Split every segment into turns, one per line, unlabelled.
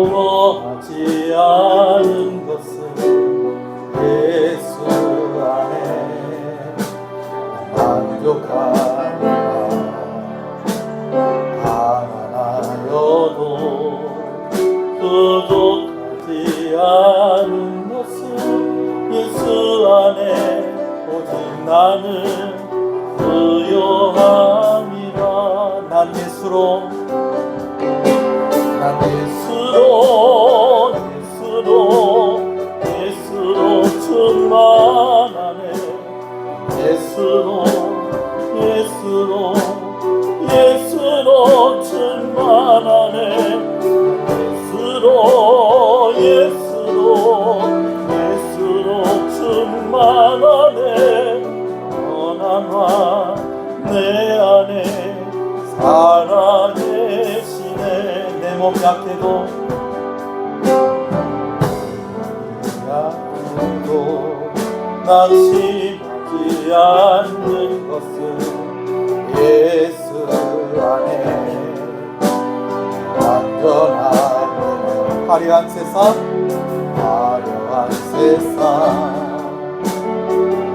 공허하지 않은 것은 예수 안에 만족하리라. 가난하여도 부족하지 않은 것은 예수 안에 오직 나는 부요함이라. 난 예수로 충만하네. 예수로 충만하네. 예수로 충만하네. 너나마 내 안에 살아계시네. 내 몸 약해도 낙심하지 않는 것은 예수 안에 안전하니라. 화려한 세상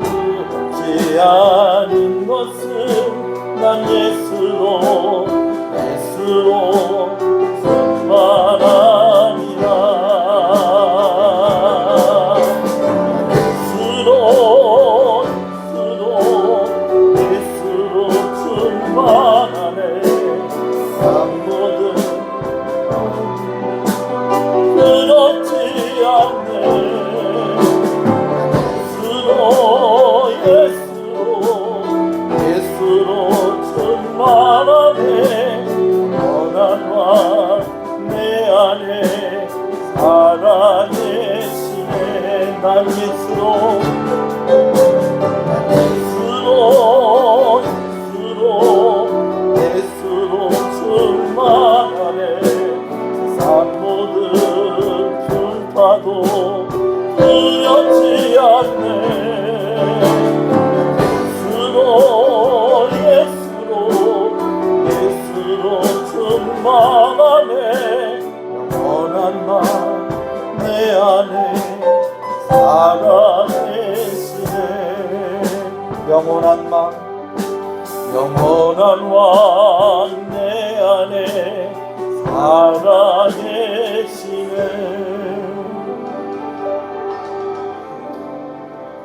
두렵지 않은 것은 난 예수로 충만하니라. 살아계시네. 난 예수로 충만하네. 세상 모든 풍파도 두렵지 않네. 예수로 충만하네. 영원한 맘 내 안에 살아계시네. 영원한 왕 내 안에 살아계시네.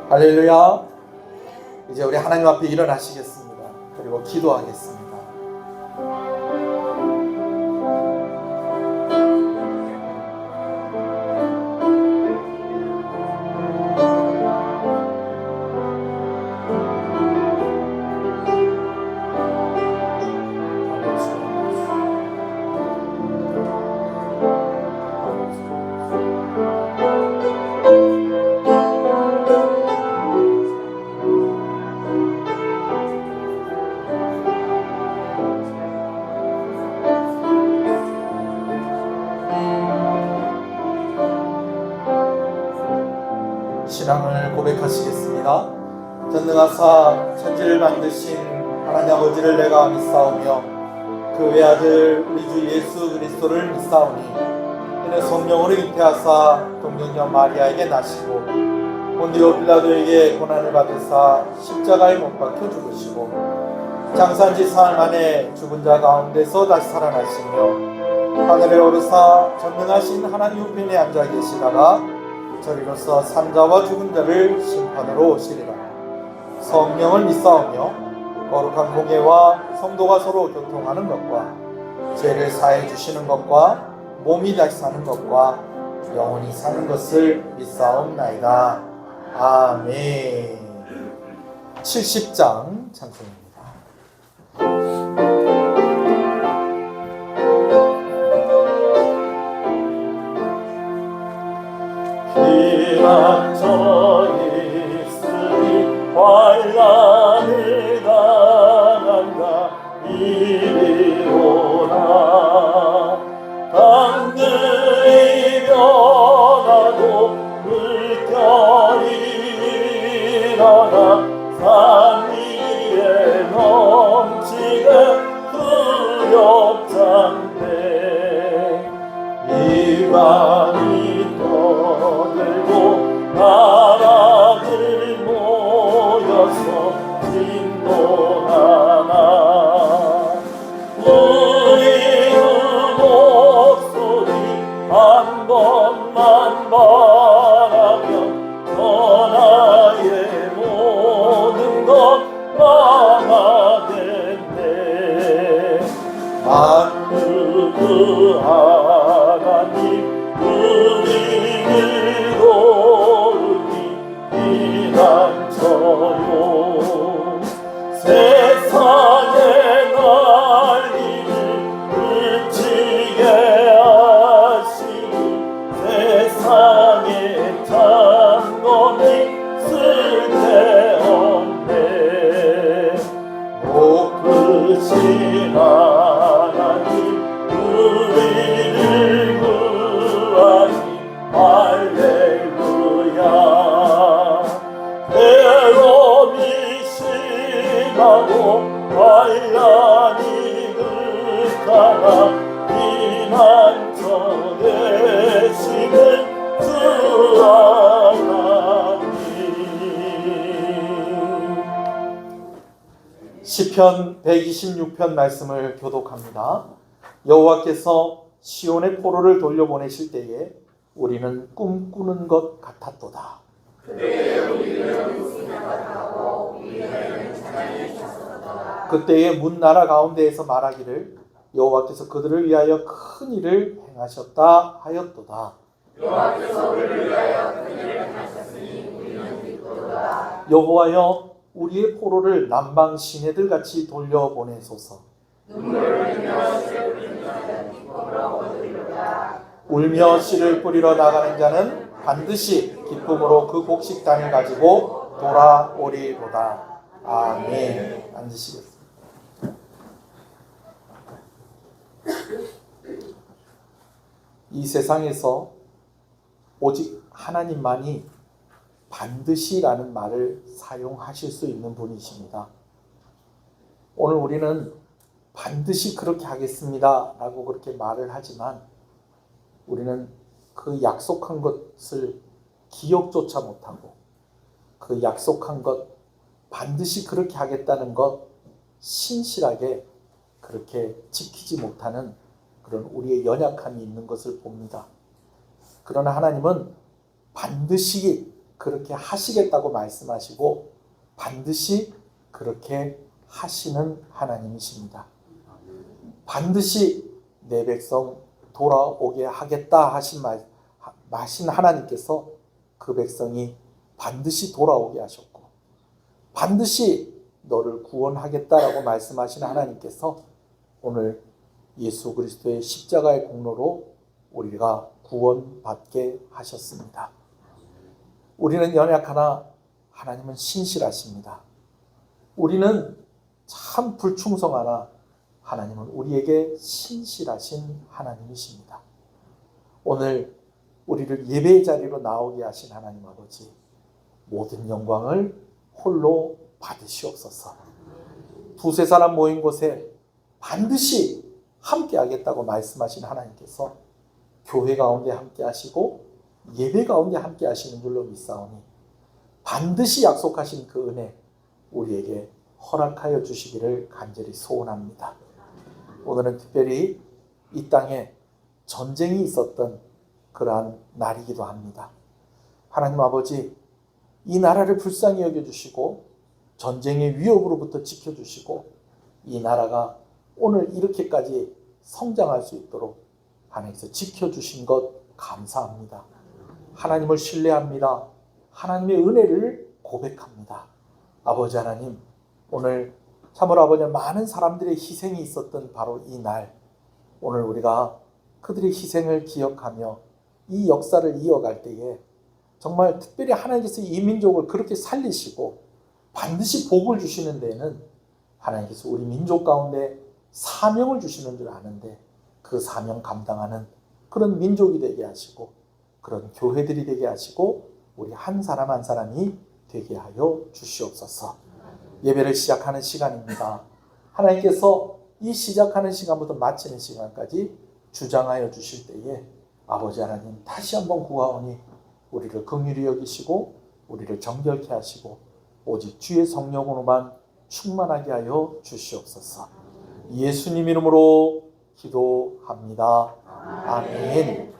할렐루야. 이제 우리 하나님 앞에 일어나시겠습니다. 그리고 기도하겠습니다. 신앙을 고백하시겠습니다. 전능하사 천지를 만드신 하나님 아버지를 내가 믿사오며 그 외아들 우리 주 예수 그리스도를 믿사오니 이는 성령으로 잉태하사 동정녀 마리아에게 나시고 본디오 빌라도에게 고난을 받으사 십자가에 못 박혀 죽으시고 장사한지 사흘 만에 죽은 자 가운데서 다시 살아나시며 하늘에 오르사 전능하신 하나님 우편에 앉아 계시다가 저리로서 산자와 죽은 자를 심판으로 오시리라. 성령을 믿사오며 거룩한 공예와 성도가 서로 교통하는 것과 죄를 사해 주시는 것과 몸이 다시 사는 것과 영원히 사는 것을 믿사옵나이다. 아멘. 70장 찬송입니다. 피난처 있으니 환난을 당한다. 이리 오라. 당들이 변하고
물결이 일어나 산 위에 넘치게 두렵장대 이방이 떠들고 나라들 모여서 진동하나 우리의 목소리 한 번만 바라면 전하의 모든 것 망하겠네 만국 하나님 우리를 도우니 피난처요 세상의 난리를 그치게 하시니 세상의 장검이 쓸데없네 높으신 하나님 우리를 구하니 할렐루야 괴로움이 심하고 환란이 극하나 피난처 되시는 주 하나님
시편 126편 말씀을 교독합니다. 여호와께서 시온의 포로를 돌려보내실 때에 우리는 꿈꾸는 것 같았도다. 그때에 문 나라 가운데에서 말하기를 여호와께서 그들을 위하여 큰 일을 행하셨다 하였도다. 여호와여 우리의 포로를 남방 시내들 같이 돌려보내소서. 울며 씨를 뿌리러 나가는 자는 반드시 기쁨으로 그 곡식단을 가지고 돌아오리로다. 아멘. 앉으시겠습니다. 이 세상에서 오직 하나님만이 반드시라는 말을 사용하실 수 있는 분이십니다. 오늘 우리는 반드시 그렇게 하겠습니다 라고 그렇게 말을 하지만 우리는 그 약속한 것을 기억조차 못하고 그 약속한 것 반드시 그렇게 하겠다는 것 신실하게 그렇게 지키지 못하는 그런 우리의 연약함이 있는 것을 봅니다. 그러나 하나님은 반드시 그렇게 하시겠다고 말씀하시고 반드시 그렇게 하시는 하나님이십니다. 반드시 내 백성 돌아오게 하겠다 하신 하나님께서 그 백성이 반드시 돌아오게 하셨고 반드시 너를 구원하겠다라고 말씀하신 하나님께서 오늘 예수 그리스도의 십자가의 공로로 우리가 구원받게 하셨습니다. 우리는 연약하나 하나님은 신실하십니다. 우리는 참 불충성하나 하나님은 우리에게 신실하신 하나님이십니다. 오늘 우리를 예배의 자리로 나오게 하신 하나님 아버지 모든 영광을 홀로 받으시옵소서. 두세 사람 모인 곳에 반드시 함께 하겠다고 말씀하신 하나님께서 교회 가운데 함께 하시고 예배 가운데 함께 하시는 줄로 믿사오니 반드시 약속하신 그 은혜 우리에게 허락하여 주시기를 간절히 소원합니다. 오늘은 특별히 이 땅에 전쟁이 있었던 그러한 날이기도 합니다. 하나님 아버지 이 나라를 불쌍히 여겨주시고 전쟁의 위협으로부터 지켜주시고 이 나라가 오늘 이렇게까지 성장할 수 있도록 하나님께서 지켜주신 것 감사합니다. 하나님을 신뢰합니다. 하나님의 은혜를 고백합니다. 아버지 하나님 오늘 참으로 아버지 많은 사람들의 희생이 있었던 바로 이 날 오늘 우리가 그들의 희생을 기억하며 이 역사를 이어갈 때에 정말 특별히 하나님께서 이 민족을 그렇게 살리시고 반드시 복을 주시는 데에는 하나님께서 우리 민족 가운데 사명을 주시는 줄 아는데 그 사명 감당하는 그런 민족이 되게 하시고 그런 교회들이 되게 하시고 우리 한 사람 한 사람이 되게 하여 주시옵소서. 예배를 시작하는 시간입니다. 하나님께서 이 시작하는 시간부터 마치는 시간까지 주장하여 주실 때에 아버지 하나님 다시 한번 구하오니 우리를 긍휼히 여기시고 우리를 정결케 하시고 오직 주의 성령으로만 충만하게 하여 주시옵소서. 예수님 이름으로 기도합니다. 아멘.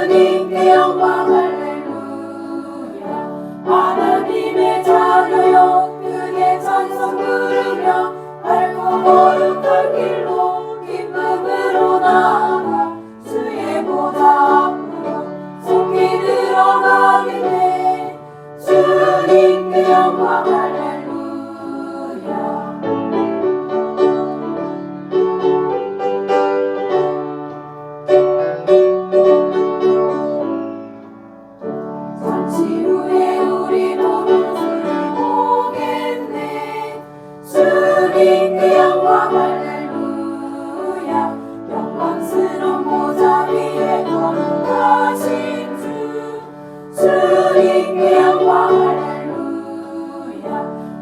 주님께 영광 할렐루야. 하나님의 자녀여 크게 찬송 부르며 밝고 거룩한 길로 기쁨으로 나아가 주의 보좌 앞으로 속히 들어가겠네. 주님께 영광 할렐루야.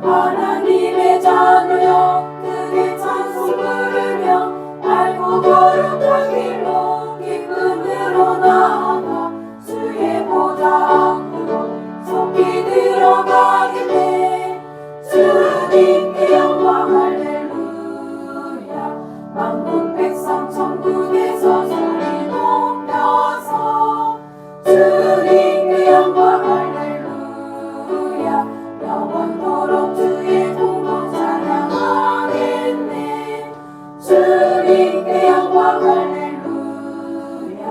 하나님의 자녀여 크게 찬송 부르며 밝고 거룩한 길로 기쁨으로 나아가 주의 보좌 앞으로 속히 들어가겠네. 주님께 영광 할렐루야. 만국 백성 천국에서 소리 높여서 주님께 영광 할렐루야. 영원토록 주의 공로 찬양하겠네. 주님께 영광 할렐루야.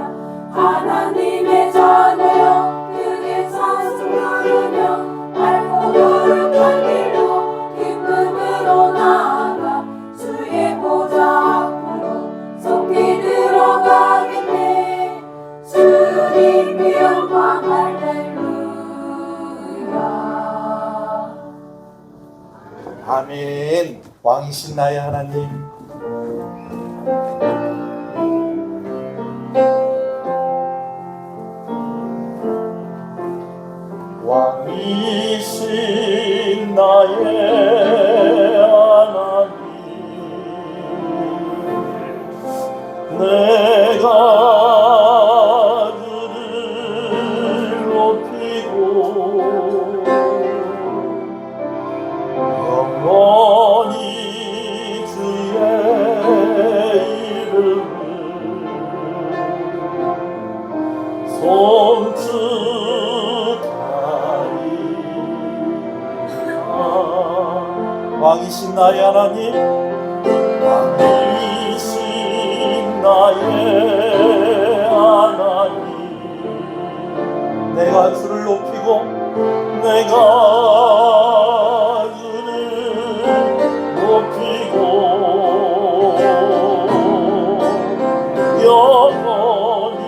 하나님의 자녀여 크게 찬송 부르며 밝고 거룩한 길로 기쁨으로 나아가 주의 보좌 앞으로 속히 들어가겠네. 주님께 영광 할렐루야.
아멘. 왕이신 나의 하나님,
왕이신 나의 하나님, 내가 주를 높이고 영원히 주의 이름을 송축하리라. 왕이신 나의 하나님, 왕이신 나의 하나님, 내가 주를 높이고 내가 주를 높이고 영원히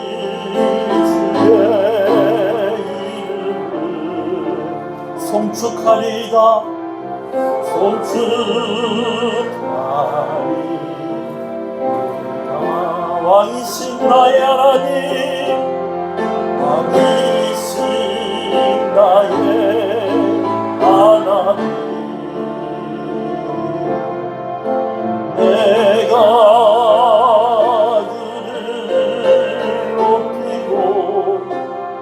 주의 이름을 송축하리이다 송축하리이다 왕이신 나의 하나님 왕이신 나의 하나님 내가 그를 높이고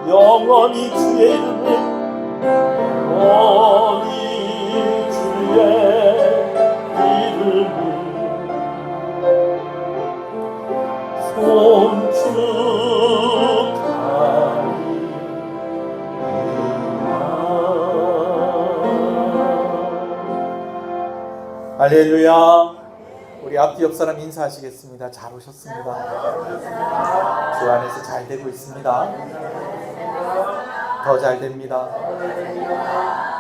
영원히 주의 이름을 영원히 주의 이름을 송축하리이다.
할렐루야. 우리 앞뒤 옆 사람 인사하시겠습니다. 잘 오셨습니다. 주 안에서 잘 되고 있습니다. 더 잘 됩니다.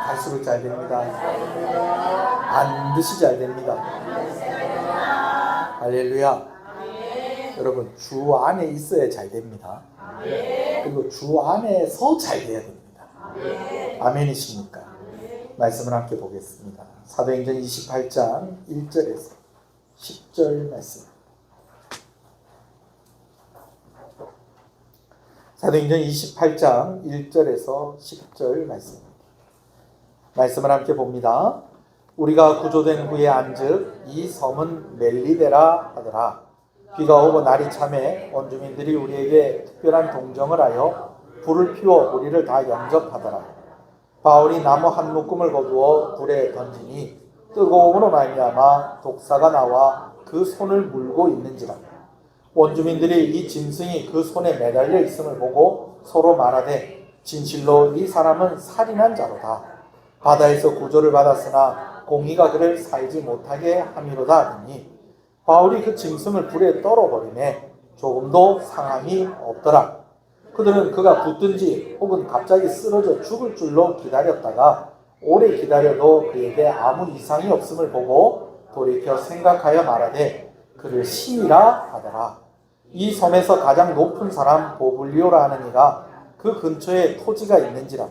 갈수록 잘 됩니다. 반드시 잘 됩니다. 할렐루야. 여러분, 주 안에 있어야 잘 됩니다. 그리고 주 안에서 잘 돼야 됩니다. 아멘이십니까? 말씀을 함께 보겠습니다. 사도행전 28장 1절에서 10절 말씀. 사도행전 28장 1절에서 10절 말씀입니다. 말씀을 함께 봅니다. 우리가 구조된 후에 안즉 이 섬은 멜리데라 하더라. 비가 오고 날이 참해 원주민들이 우리에게 특별한 동정을 하여 불을 피워 우리를 다 영접하더라. 바울이 나무 한 묶음을 거두어 불에 던지니 뜨거움으로 말미암아 독사가 나와 그 손을 물고 있는지라. 원주민들이 이 짐승이 그 손에 매달려 있음을 보고 서로 말하되 진실로 이 사람은 살인한 자로다. 바다에서 구조를 받았으나 공의가 그를 살지 못하게 함이로다 하더니 바울이 그 짐승을 불에 떨어버리매 조금도 상함이 없더라. 그들은 그가 붙든지 혹은 갑자기 쓰러져 죽을 줄로 기다렸다가 오래 기다려도 그에게 아무 이상이 없음을 보고 돌이켜 생각하여 말하되 그를 신이라 하더라. 이 섬에서 가장 높은 사람 보블리오라 하는 이가 그 근처에 토지가 있는지라.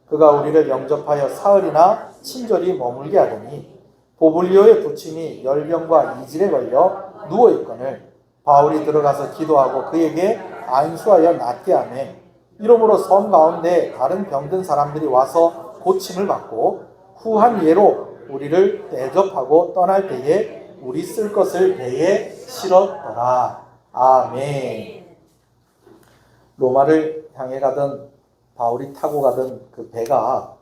그가 우리를 영접하여 사흘이나 친절히 머물게 하더니 보블리오의 부친이 열병과 이질에 걸려 누워있거늘 바울이 들어가서 기도하고 그에게 안수하여 낫게 하매 이러므로 섬 가운데 다른 병든 사람들이 와서 고침을 받고 후한 예로 우리를 대접하고 떠날 때에 우리 쓸 것을 배에 실었더라. 아멘. 로마를 향해 가던 바울이 타고 가던 그 배가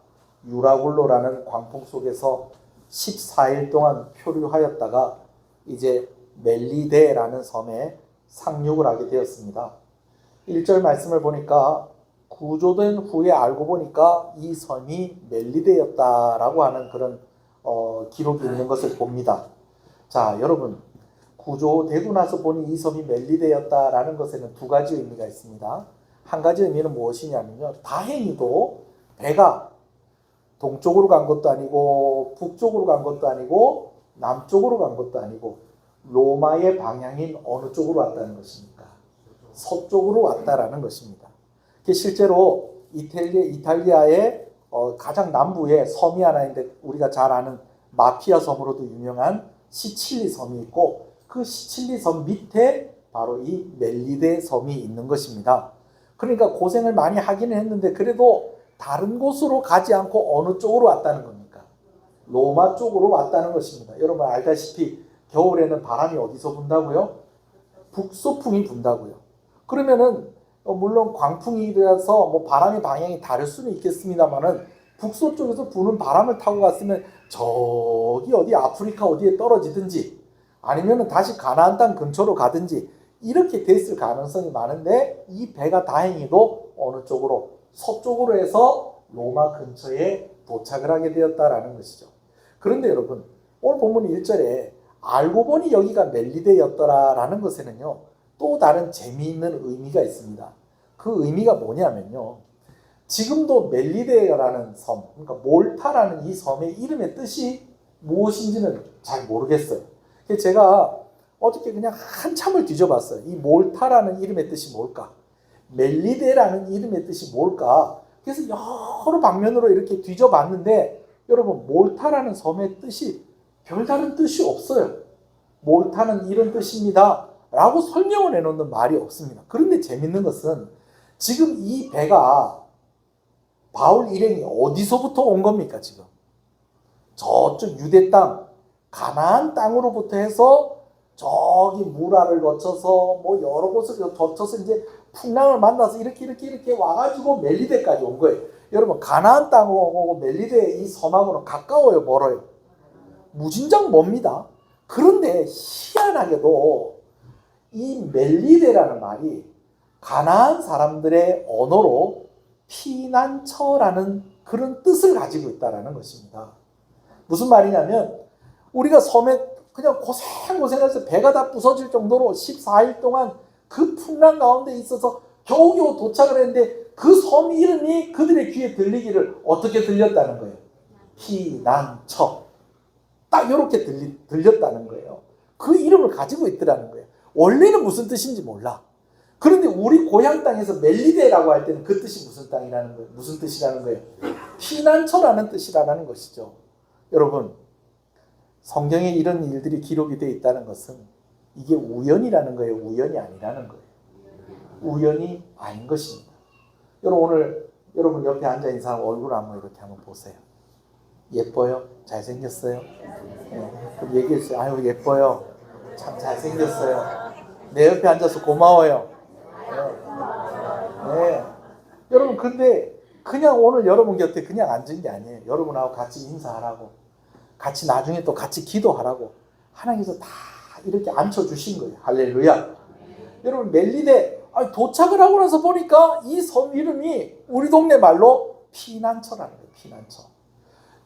유라굴로라는 광풍 속에서 14일 동안 표류하였다가 이제 멜리데라는 섬에 상륙을 하게 되었습니다. 1절 말씀을 보니까 구조된 후에 알고 보니까 이 섬이 멜리데였다라고 하는 그런 기록이 있는 것을 봅니다. 자, 여러분, 구조되고 나서 보니 이 섬이 멜리데였다라는 것에는 두 가지 의미가 있습니다. 한 가지 의미는 무엇이냐면요, 다행히도 배가 동쪽으로 간 것도 아니고 북쪽으로 간 것도 아니고 남쪽으로 간 것도 아니고 로마의 방향인 어느 쪽으로 왔다는 것입니까? 서쪽으로 왔다라는 것입니다. 실제로 이탈리아의 가장 남부에 섬이 하나 있는데 우리가 잘 아는 마피아 섬으로도 유명한 시칠리 섬이 있고 그 시칠리 섬 밑에 바로 이 멜리데 섬이 있는 것입니다. 그러니까 고생을 많이 하기는 했는데 그래도 다른 곳으로 가지 않고 어느 쪽으로 왔다는 겁니까? 로마 쪽으로 왔다는 것입니다. 여러분 알다시피 겨울에는 바람이 어디서 분다고요? 북서풍이 분다고요. 그러면은 물론 광풍이라서 뭐 바람의 방향이 다를 수는 있겠습니다만은 북서쪽에서 부는 바람을 타고 갔으면 저기 어디 아프리카 어디에 떨어지든지 아니면은 다시 가나안 땅 근처로 가든지 이렇게 됐을 가능성이 많은데 이 배가 다행히도 어느 쪽으로 서쪽으로 해서 로마 근처에 도착을 하게 되었다라는 것이죠. 그런데 여러분 오늘 본문 1절에 알고 보니 여기가 멜리데였더라라는 것에는요 또 다른 재미있는 의미가 있습니다. 그 의미가 뭐냐면요, 지금도 멜리데라는 섬, 그러니까 몰타라는 이 섬의 이름의 뜻이 무엇인지는 잘 모르겠어요. 제가 어저께 그냥 한참을 뒤져봤어요. 이 몰타라는 이름의 뜻이 뭘까? 멜리데라는 이름의 뜻이 뭘까? 그래서 여러 방면으로 이렇게 뒤져봤는데 여러분 몰타라는 섬의 뜻이 별다른 뜻이 없어요. 몰타는 이런 뜻입니다 라고 설명을 해놓는 말이 없습니다. 그런데 재밌는 것은 지금 이 배가 바울 일행이 어디서부터 온 겁니까? 지금 저쪽 유대 땅 가나안 땅으로부터 해서 저기 무라를 거쳐서 뭐 여러 곳을 거쳐서 이제 풍랑을 만나서 이렇게 와가지고 멜리데까지 온 거예요. 여러분 가나안 땅하고 멜리데 이 섬하고는 가까워요, 멀어요? 무진장 멉니다. 그런데 희한하게도 이 멜리데라는 말이 가나안 사람들의 언어로 피난처라는 그런 뜻을 가지고 있다는 것입니다. 무슨 말이냐면 우리가 섬에 그냥 고생해서 배가 다 부서질 정도로 14일 동안 그 풍랑 가운데 있어서 겨우겨우 도착을 했는데 그 섬 이름이 그들의 귀에 들리기를 어떻게 들렸다는 거예요? 피난처. 딱 이렇게 들렸다는 거예요. 그 이름을 가지고 있더라는 거예요. 원래는 무슨 뜻인지 몰라. 그런데 우리 고향 땅에서 멜리데라고 할 때는 그 뜻이 무슨 땅이라는 거예요? 무슨 뜻이라는 거예요? 피난처라는 뜻이라는 것이죠. 여러분, 성경에 이런 일들이 기록이 되어 있다는 것은 이게 우연이라는 거예요? 우연이 아니라는 거예요? 우연이 아닌 것입니다. 여러분 오늘 여러분 옆에 앉아있는 사람 얼굴 한번 이렇게 한번 보세요. 예뻐요? 잘생겼어요? 네. 그럼 얘기했어요. 아유 예뻐요. 참 잘생겼어요. 내 옆에 앉아서 고마워요. 네. 네. 여러분 근데 그냥 오늘 여러분 곁에 그냥 앉은 게 아니에요. 여러분하고 같이 인사하라고, 같이 나중에 또 같이 기도하라고 하나님께서 다 이렇게 앉혀주신 거예요. 할렐루야. 여러분 멜리데 도착을 하고 나서 보니까 이 섬 이름이 우리 동네 말로 피난처라는 거예요. 피난처.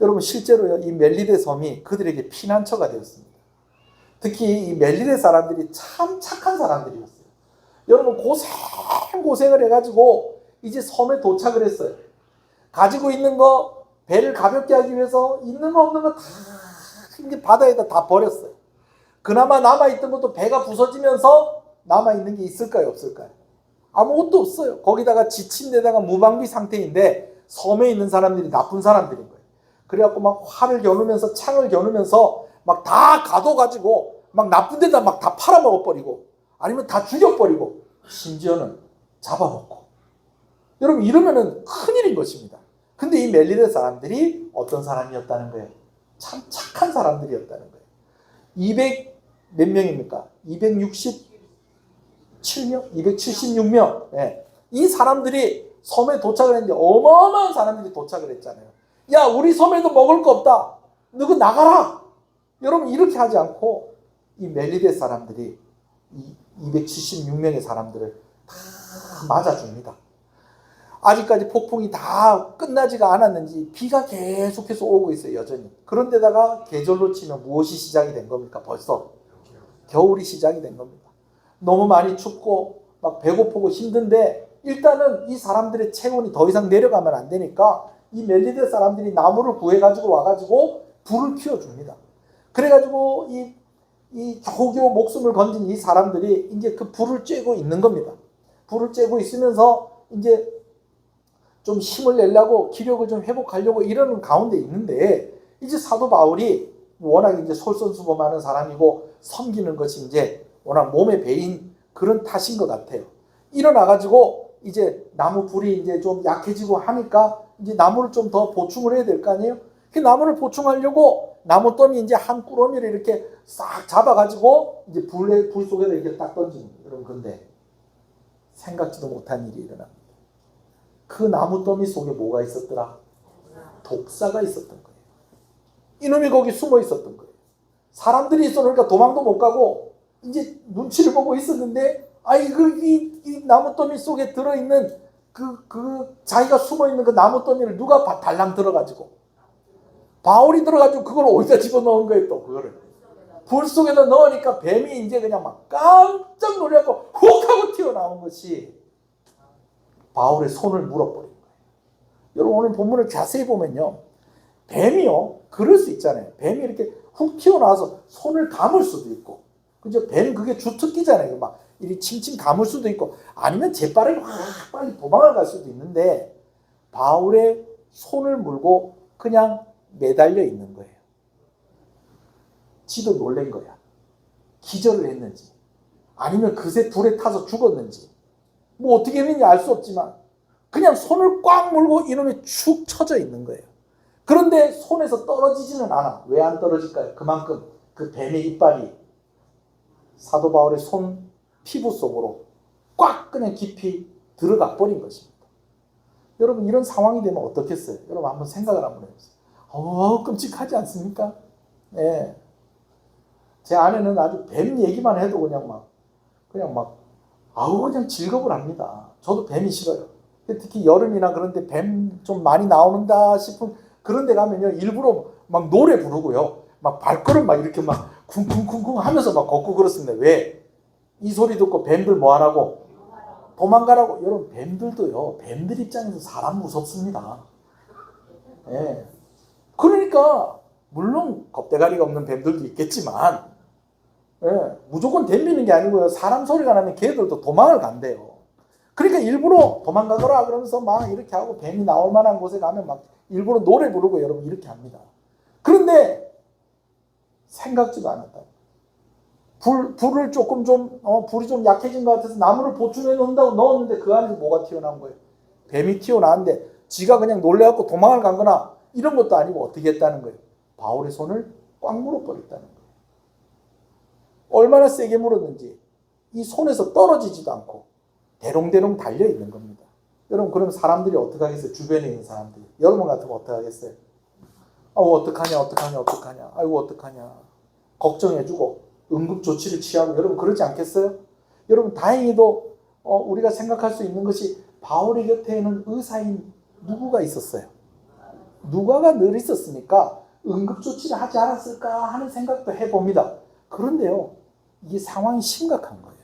여러분 실제로 이 멜리데 섬이 그들에게 피난처가 되었습니다. 특히 이 멜리데 사람들이 참 착한 사람들이었어요. 여러분 고생을 해가지고 이제 섬에 도착을 했어요. 가지고 있는 거 배를 가볍게 하기 위해서 있는 거 없는 거 다 이제 바다에다 다 버렸어요. 그나마 남아있던 것도 배가 부서지면서 남아있는 게 있을까요? 없을까요? 아무것도 없어요. 거기다가 지친 데다가 무방비 상태인데 섬에 있는 사람들이 나쁜 사람들인 거예요. 그래갖고 막 활을 겨누면서 창을 겨누면서 막 다 가둬가지고 막 나쁜 데다 막 다 팔아먹어버리고 아니면 다 죽여버리고 심지어는 잡아먹고. 여러분 이러면은 큰일인 것입니다. 근데 이 멜리데 사람들이 어떤 사람이었다는 거예요? 참 착한 사람들이었다는 거예요. 200 몇 명입니까? 267명? 276명. 네. 이 사람들이 섬에 도착을 했는데 어마어마한 사람들이 도착을 했잖아요. 야 우리 섬에도 먹을 거 없다. 너그 나가라. 여러분 이렇게 하지 않고 이 멜리데 사람들이 이 276명의 사람들을 다 맞아줍니다. 아직까지 폭풍이 다 끝나지가 않았는지 비가 계속해서 오고 있어요. 여전히. 그런데다가 계절로 치면 무엇이 시작이 된 겁니까? 벌써 겨울이 시작이 된 겁니다. 너무 많이 춥고 막 배고프고 힘든데 일단은 이 사람들의 체온이 더 이상 내려가면 안 되니까 이 멜리데 사람들이 나무를 구해가지고 와가지고 불을 피워줍니다. 그래가지고 이 겨우겨우 목숨을 건진 이 사람들이 이제 그 불을 쬐고 있는 겁니다. 불을 쬐고 있으면서 이제 좀 힘을 내려고 기력을 좀 회복하려고 이러는 가운데 있는데 이제 사도 바울이 워낙 이제 솔선수범하는 사람이고 섬기는 것이 이제 워낙 몸에 배인 그런 탓인 것 같아요. 일어나가지고 이제 나무 불이 이제 좀 약해지고 하니까 이제 나무를 좀 더 보충을 해야 될 거 아니에요? 그 나무를 보충하려고 나무 더미 이제 한 꾸러미를 이렇게 싹 잡아가지고 이제 불 속에다 이렇게 딱 던지는 거예요. 여러분 근데 생각지도 못한 일이 일어납니다. 그 나무 더미 속에 뭐가 있었더라? 독사가 있었던 거예요. 이놈이 거기 숨어 있었던 거예요. 사람들이 있어놓으니까 도망도 못 가고 이제 눈치를 보고 있었는데 이 나무 더미 속에 들어있는 그 자기가 숨어 있는 그 나무 더미를 누가 달랑 들어가지고 바울이 들어가지고 그걸 어디다 집어넣은 거예요. 또 그거를 불 속에다 넣으니까 뱀이 이제 그냥 막 깜짝 놀라고 훅 하고 튀어나온 것이 바울의 손을 물어버린 거예요. 여러분 오늘 본문을 자세히 보면요. 뱀이요. 그럴 수 있잖아요. 뱀이 이렇게 훅 튀어나와서 손을 감을 수도 있고 그죠? 뱀 그게 주특기잖아요. 막 이리 칭칭 감을 수도 있고 아니면 재빠르게 확 빨리 도망을 갈 수도 있는데 바울의 손을 물고 그냥 매달려 있는 거예요. 지도 놀란 거야. 기절을 했는지 아니면 그새 불에 타서 죽었는지 뭐 어떻게 했는지 알 수 없지만 그냥 손을 꽉 물고 이놈이 축 처져 있는 거예요. 그런데 손에서 떨어지지는 않아. 왜 안 떨어질까요? 그만큼 그 뱀의 이빨이 사도 바울의 손 피부 속으로 꽉 그냥 깊이 들어가 버린 것입니다. 여러분 이런 상황이 되면 어떻겠어요? 여러분 한번 생각을 한번 해보세요. 끔찍하지 않습니까? 예. 제 아내는 아주 뱀 얘기만 해도 그냥 막 그냥 즐겁을 합니다. 저도 뱀이 싫어요. 특히 여름이나 그런데 뱀 좀 많이 나오는다 싶은 그런 데 가면요 일부러 막 노래 부르고요 막 발걸음 막 이렇게 막 쿵쿵쿵쿵 하면서 막 걷고 그렇습니다. 왜? 이 소리 듣고 뱀들 뭐 하라고? 도망가라고. 여러분 뱀들도요 뱀들 입장에서 사람 무섭습니다. 예. 그러니까 물론 겁대가리가 없는 뱀들도 있겠지만 예, 무조건 덤비는 게 아니고요 사람 소리가 나면 걔들도 도망을 간대요. 그러니까 일부러 도망가거라 그러면서 막 이렇게 하고 뱀이 나올 만한 곳에 가면 막 일부러 노래 부르고 여러분 이렇게 합니다. 그런데 생각지도 않았다. 불을 조금 불이 좀 약해진 것 같아서 나무를 보충해 놓는다고 넣었는데 그 안에서 뭐가 튀어나온 거예요? 뱀이 튀어나왔는데 지가 그냥 놀래갖고 도망을 간 거나 이런 것도 아니고 어떻게 했다는 거예요? 바울의 손을 꽉 물어버렸다는 거예요. 얼마나 세게 물었는지 이 손에서 떨어지지도 않고 대롱대롱 달려있는 겁니다. 여러분 그럼 사람들이 어떻게 하겠어요? 주변에 있는 사람들이. 여러분 같으면 어떻게 하겠어요? 어떡하냐. 아이고 어떡하냐. 걱정해주고 응급조치를 취하고 여러분 그러지 않겠어요? 여러분 다행히도 우리가 생각할 수 있는 것이 바울의 곁에는 의사인 누구가 있었어요. 누가가 늘 있었으니까 응급조치를 하지 않았을까 하는 생각도 해봅니다. 그런데요 이게 상황이 심각한 거예요.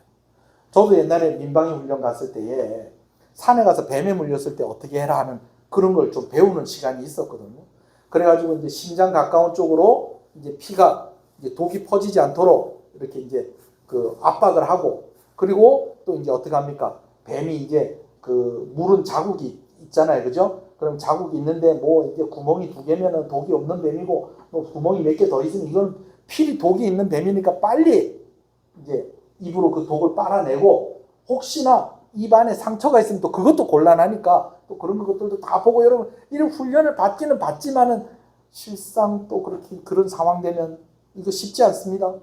저도 옛날에 민방위 훈련 갔을 때에 산에 가서 뱀에 물렸을 때 어떻게 해라 하는 그런 걸 좀 배우는 시간이 있었거든요. 그래가지고 이제 심장 가까운 쪽으로 이제 피가 이제 독이 퍼지지 않도록 이렇게 이제 그 압박을 하고 그리고 또 이제 어떻게 합니까? 뱀이 이제 그 물은 자국이 있잖아요. 그죠? 그럼 자국이 있는데 뭐 이제 구멍이 2개면은 독이 없는 뱀이고 뭐 구멍이 몇 개 더 있으면 이건 필히 독이 있는 뱀이니까 빨리 이제 입으로 그 독을 빨아내고 혹시나 입 안에 상처가 있으면 또 그것도 곤란하니까 또 그런 것들도 다 보고 여러분 이런 훈련을 받기는 받지만은 실상 또 그렇게 그런 상황 되면 이거 쉽지 않습니다.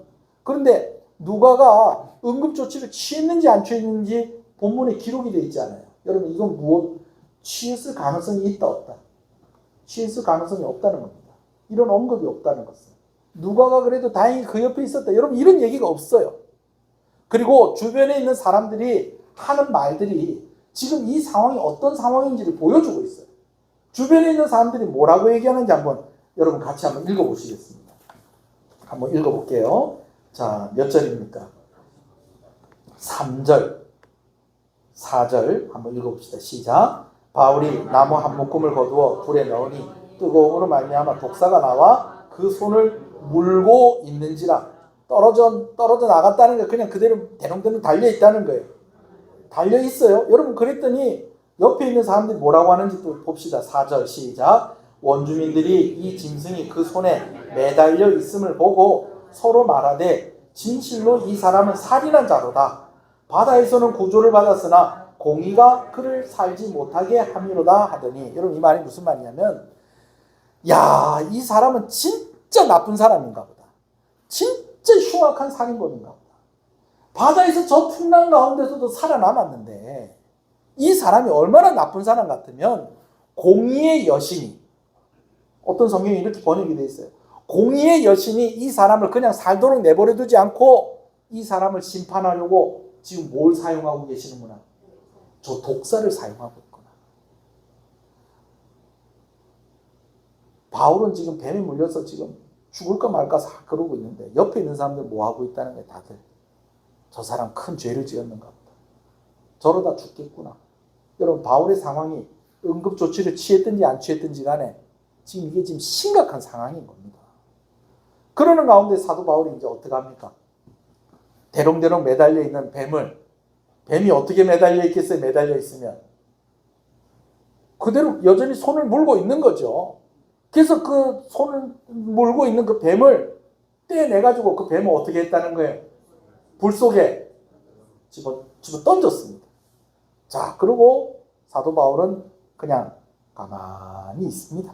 그런데 누가가 응급조치를 취했는지 안 취했는지 본문에 기록이 되어 있지 않아요. 여러분 이건 무엇? 취했을 가능성이 있다 없다? 취했을 가능성이 없다는 겁니다. 이런 언급이 없다는 것은. 누가가 그래도 다행히 그 옆에 있었다. 여러분 이런 얘기가 없어요. 그리고 주변에 있는 사람들이 하는 말들이 지금 이 상황이 어떤 상황인지를 보여주고 있어요. 주변에 있는 사람들이 뭐라고 얘기하는지 한번 여러분 같이 한번 읽어보시겠습니다. 한번 읽어볼게요. 자, 몇 절입니까? 3절, 4절 한번 읽어봅시다. 시작. 바울이 나무 한 묶음을 거두어 불에 넣으니 뜨거움으로 말미암아 독사가 나와 그 손을 물고 있는지라. 떨어져 나갔다는 게 그냥 그대로 대롱대롱 달려있다는 거예요. 달려있어요. 여러분 그랬더니 옆에 있는 사람들이 뭐라고 하는지 또 봅시다. 4절 시작. 원주민들이 이 짐승이 그 손에 매달려 있음을 보고 서로 말하되 진실로 이 사람은 살인한 자로다. 바다에서는 구조를 받았으나 공의가 그를 살지 못하게 함이로다 하더니 여러분 이 말이 무슨 말이냐면 야, 이 사람은 진짜 나쁜 사람인가 보다. 진짜 흉악한 살인범인가 보다. 바다에서 저 풍랑 가운데서도 살아남았는데 이 사람이 얼마나 나쁜 사람 같으면 공의의 여신이 어떤 성경이 이렇게 번역이 되어 있어요. 공의의 여신이 이 사람을 그냥 살도록 내버려 두지 않고 이 사람을 심판하려고 지금 뭘 사용하고 계시는구나. 저 독사를 사용하고 있구나. 바울은 지금 뱀에 물려서 지금 죽을까 말까 그러고 있는데 옆에 있는 사람들 뭐 하고 있다는 거예요. 다들 저 사람 큰 죄를 지었는가 보다. 저러다 죽겠구나. 여러분 바울의 상황이 응급조치를 취했든지 안 취했든지 간에 지금 이게 지금 심각한 상황인 겁니다. 그러는 가운데 사도 바울이 이제 어떻게 합니까? 대롱대롱 매달려 있는 뱀이 어떻게 매달려 있겠어요? 매달려 있으면 그대로 여전히 손을 물고 있는 거죠. 그래서 그 손을 물고 있는 그 뱀을 떼내가지고 그 뱀을 어떻게 했다는 거예요? 불 속에 집어 던졌습니다. 자, 그리고 사도 바울은 그냥 가만히 있습니다.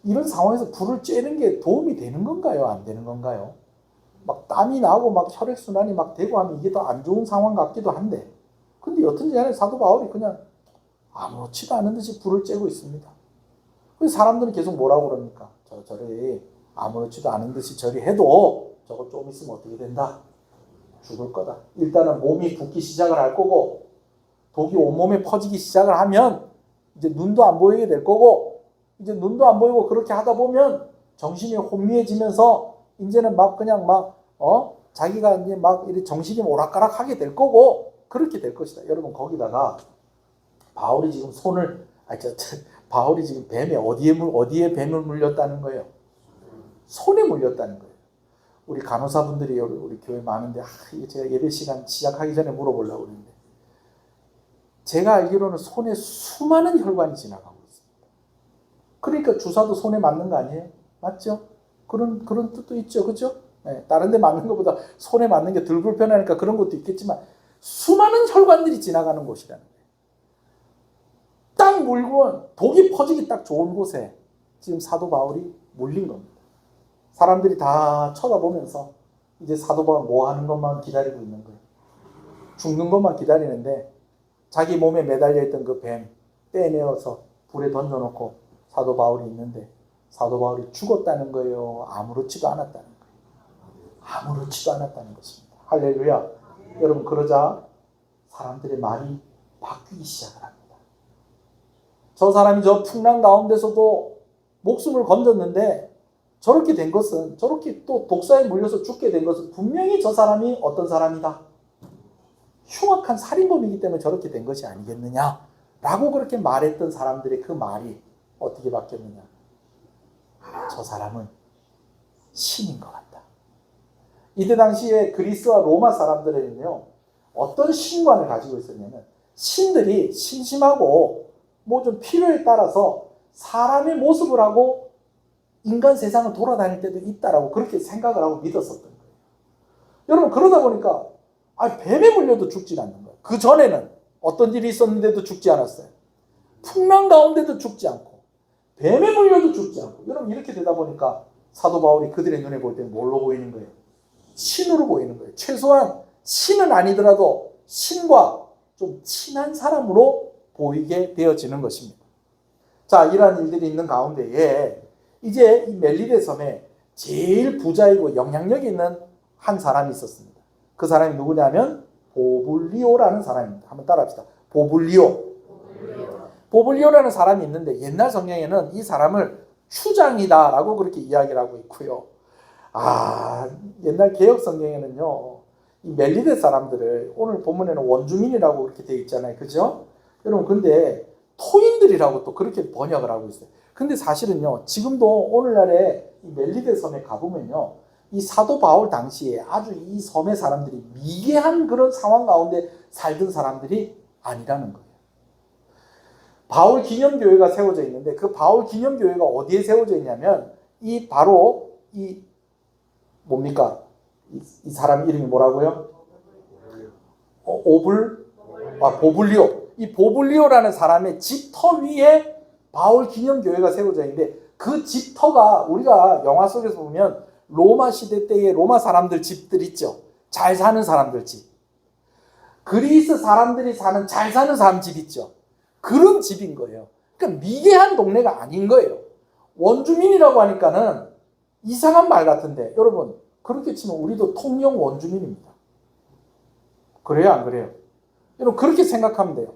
이런 상황에서 불을 쬐는 게 도움이 되는 건가요? 안 되는 건가요? 막 땀이 나고 막 혈액순환이 막 되고 하면 이게 더 안 좋은 상황 같기도 한데, 근데 여튼지 간에 사도 바울이 그냥 아무렇지도 않은 듯이 불을 쬐고 있습니다. 그래서 사람들은 계속 뭐라고 그럽니까? 저리 아무렇지도 않은 듯이 저리 해도 저거 좀 있으면 어떻게 된다? 죽을 거다. 일단은 몸이 붓기 시작을 할 거고, 독이 온몸에 퍼지기 시작을 하면 이제 눈도 안 보이게 될 거고, 이제 눈도 안 보이고 그렇게 하다 보면 정신이 혼미해지면서 이제는 막 그냥 자기가 이제 막 이렇게 정신이 오락가락하게 될 거고, 그렇게 될 것이다. 여러분, 거기다가 바울이 지금 바울이 지금 어디에 뱀을 물렸다는 거예요? 손에 물렸다는 거예요. 우리 간호사분들이 우리 교회 많은데, 이게 제가 예배 시간 시작하기 전에 물어보려고 그러는데, 제가 알기로는 손에 수많은 혈관이 지나가고 있습니다. 그러니까 주사도 손에 맞는 거 아니에요? 맞죠? 그런 뜻도 있죠. 그죠? 네, 다른 데 맞는 것보다 손에 맞는 게 덜 불편하니까 그런 것도 있겠지만, 수많은 혈관들이 지나가는 곳이라는 거예요. 딱 물건, 독이 퍼지기 딱 좋은 곳에 지금 사도 바울이 물린 겁니다. 사람들이 다 쳐다보면서 이제 사도 바울 뭐 하는 것만 기다리고 있는 거예요. 죽는 것만 기다리는데, 자기 몸에 매달려 있던 그 뱀 떼내어서 불에 던져놓고 사도 바울이 있는데, 사도 바울이 죽었다는 거예요? 아무렇지도 않았다는 거예요? 아무렇지도 않았다는 것입니다. 할렐루야. 여러분, 그러자 사람들의 말이 바뀌기 시작을 합니다. 저 사람이 저 풍랑 가운데서도 목숨을 건졌는데, 저렇게 된 것은, 저렇게 또 독사에 물려서 죽게 된 것은 분명히 저 사람이 어떤 사람이다? 흉악한 살인범이기 때문에 저렇게 된 것이 아니겠느냐? 라고 그렇게 말했던 사람들의 그 말이 어떻게 바뀌었느냐? 저 사람은 신인 것 같다. 이때 당시에 그리스와 로마 사람들에는요, 어떤 신관을 가지고 있었냐면, 신들이 심심하고 뭐 좀 필요에 따라서 사람의 모습을 하고 인간 세상을 돌아다닐 때도 있다라고 그렇게 생각을 하고 믿었었던 거예요. 여러분, 그러다 보니까 뱀에 물려도 죽지 않는 거예요. 그 전에는 어떤 일이 있었는데도 죽지 않았어요. 풍랑 가운데도 죽지 않고, 뱀에 물려도 죽지 않고. 여러분, 이렇게 되다 보니까 사도 바울이 그들의 눈에 볼 때 뭘로 보이는 거예요? 신으로 보이는 거예요. 최소한 신은 아니더라도 신과 좀 친한 사람으로 보이게 되어지는 것입니다. 자, 이러한 일들이 있는 가운데에 이제 이 멜리데 섬에 제일 부자이고 영향력이 있는 한 사람이 있었습니다. 그 사람이 누구냐면 보블리오라는 사람입니다. 한번 따라합시다. 보블리오라는 사람이 있는데, 옛날 성경에는 이 사람을 추장이다라고 그렇게 이야기를 하고 있고요. 옛날 개혁 성경에는요, 이 멜리데 사람들을 오늘 본문에는 원주민이라고 그렇게 되어 있잖아요. 그죠? 여러분, 근데 토인들이라고 또 그렇게 번역을 하고 있어요. 근데 사실은요, 지금도 오늘날에 이 멜리데 섬에 가보면요, 이 사도 바울 당시에 아주 이 섬의 사람들이 미개한 그런 상황 가운데 살던 사람들이 아니라는 거예요. 바울 기념교회가 세워져 있는데, 그 바울 기념교회가 어디에 세워져 있냐면, 바로 뭡니까? 이 사람 이름이 뭐라고요? 보블리오. 이 보블리오라는 사람의 집터 위에 바울 기념교회가 세워져 있는데, 그 집터가 우리가 영화 속에서 보면 로마 시대 때의 로마 사람들 집들 있죠. 잘 사는 사람들 집. 그리스 사람들이 사는 잘 사는 사람 집 있죠. 그런 집인 거예요. 그러니까 미개한 동네가 아닌 거예요. 원주민이라고 하니까는 이상한 말 같은데, 여러분, 그렇게 치면 우리도 통영 원주민입니다. 그래요, 안 그래요? 여러분, 그렇게 생각하면 돼요.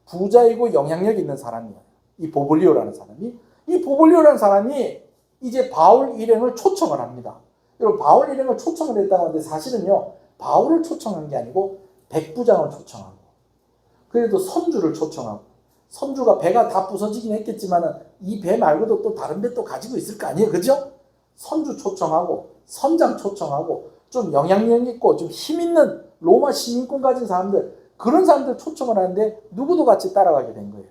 부자이고 영향력 있는 사람이에요. 이 보블리오라는 사람이. 이 보블리오라는 사람이 이제 바울 일행을 초청을 합니다. 여러분, 바울 일행을 초청을 했다고 하는데, 사실은요, 바울을 초청한 게 아니고 백부장을 초청하고, 그래도 선주를 초청하고, 선주가 배가 다 부서지긴 했겠지만은 이 배 말고도 또 다른 배 또 가지고 있을 거 아니에요. 그죠? 선주 초청하고, 선장 초청하고, 좀 영향력 있고 좀 힘 있는 로마 시민권 가진 사람들, 그런 사람들 초청을 하는데 누구도 같이 따라가게 된 거예요.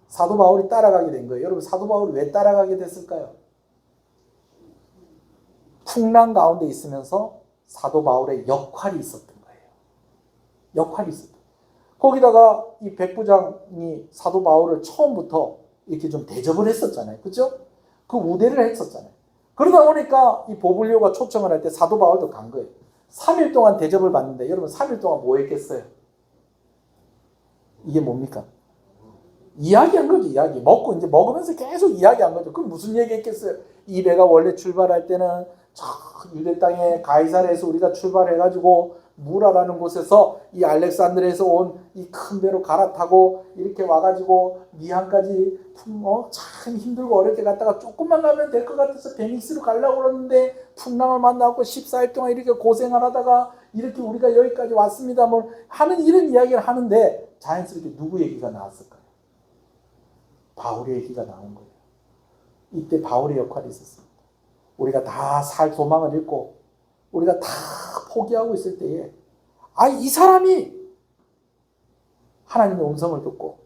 사도 바울이 따라가게 된 거예요. 여러분, 사도 바울이 왜 따라가게 됐을까요? 풍랑 가운데 있으면서 사도 바울의 역할이 있었던 거예요. 역할이 있었던 거예요. 거기다가 이 백부장이 사도 바울을 처음부터 이렇게 좀 대접을 했었잖아요. 그죠? 그 우대를 했었잖아요. 그러다 보니까 이 보블리오가 초청을 할 때 사도 바울도 간 거예요. 3일 동안 대접을 받는데 여러분 3일 동안 뭐 했겠어요? 이게 뭡니까? 이야기한 거죠. 이야기. 먹고 이제 먹으면서 계속 이야기한 거죠. 그럼 무슨 얘기 했겠어요? 이 배가 원래 출발할 때는 저 유대 땅에 가이사랴에서 우리가 출발해가지고 무라라는 곳에서 이 알렉산드리아에서 온 이 큰 배로 갈아타고 이렇게 와가지고 미항까지 참 힘들고 어렵게 갔다가 조금만 가면 될 것 같아서 베니스로 가려고 그러는데 풍랑을 만나고 14일 동안 이렇게 고생을 하다가 이렇게 우리가 여기까지 왔습니다. 뭐 하는 이런 이야기를 하는데 자연스럽게 누구 얘기가 나왔을까요? 바울의 얘기가 나온 거예요. 이때 바울의 역할이 있었습니다. 우리가 다 살 소망을 잃고 우리가 다 포기하고 있을 때에 이 사람이 하나님의 음성을 듣고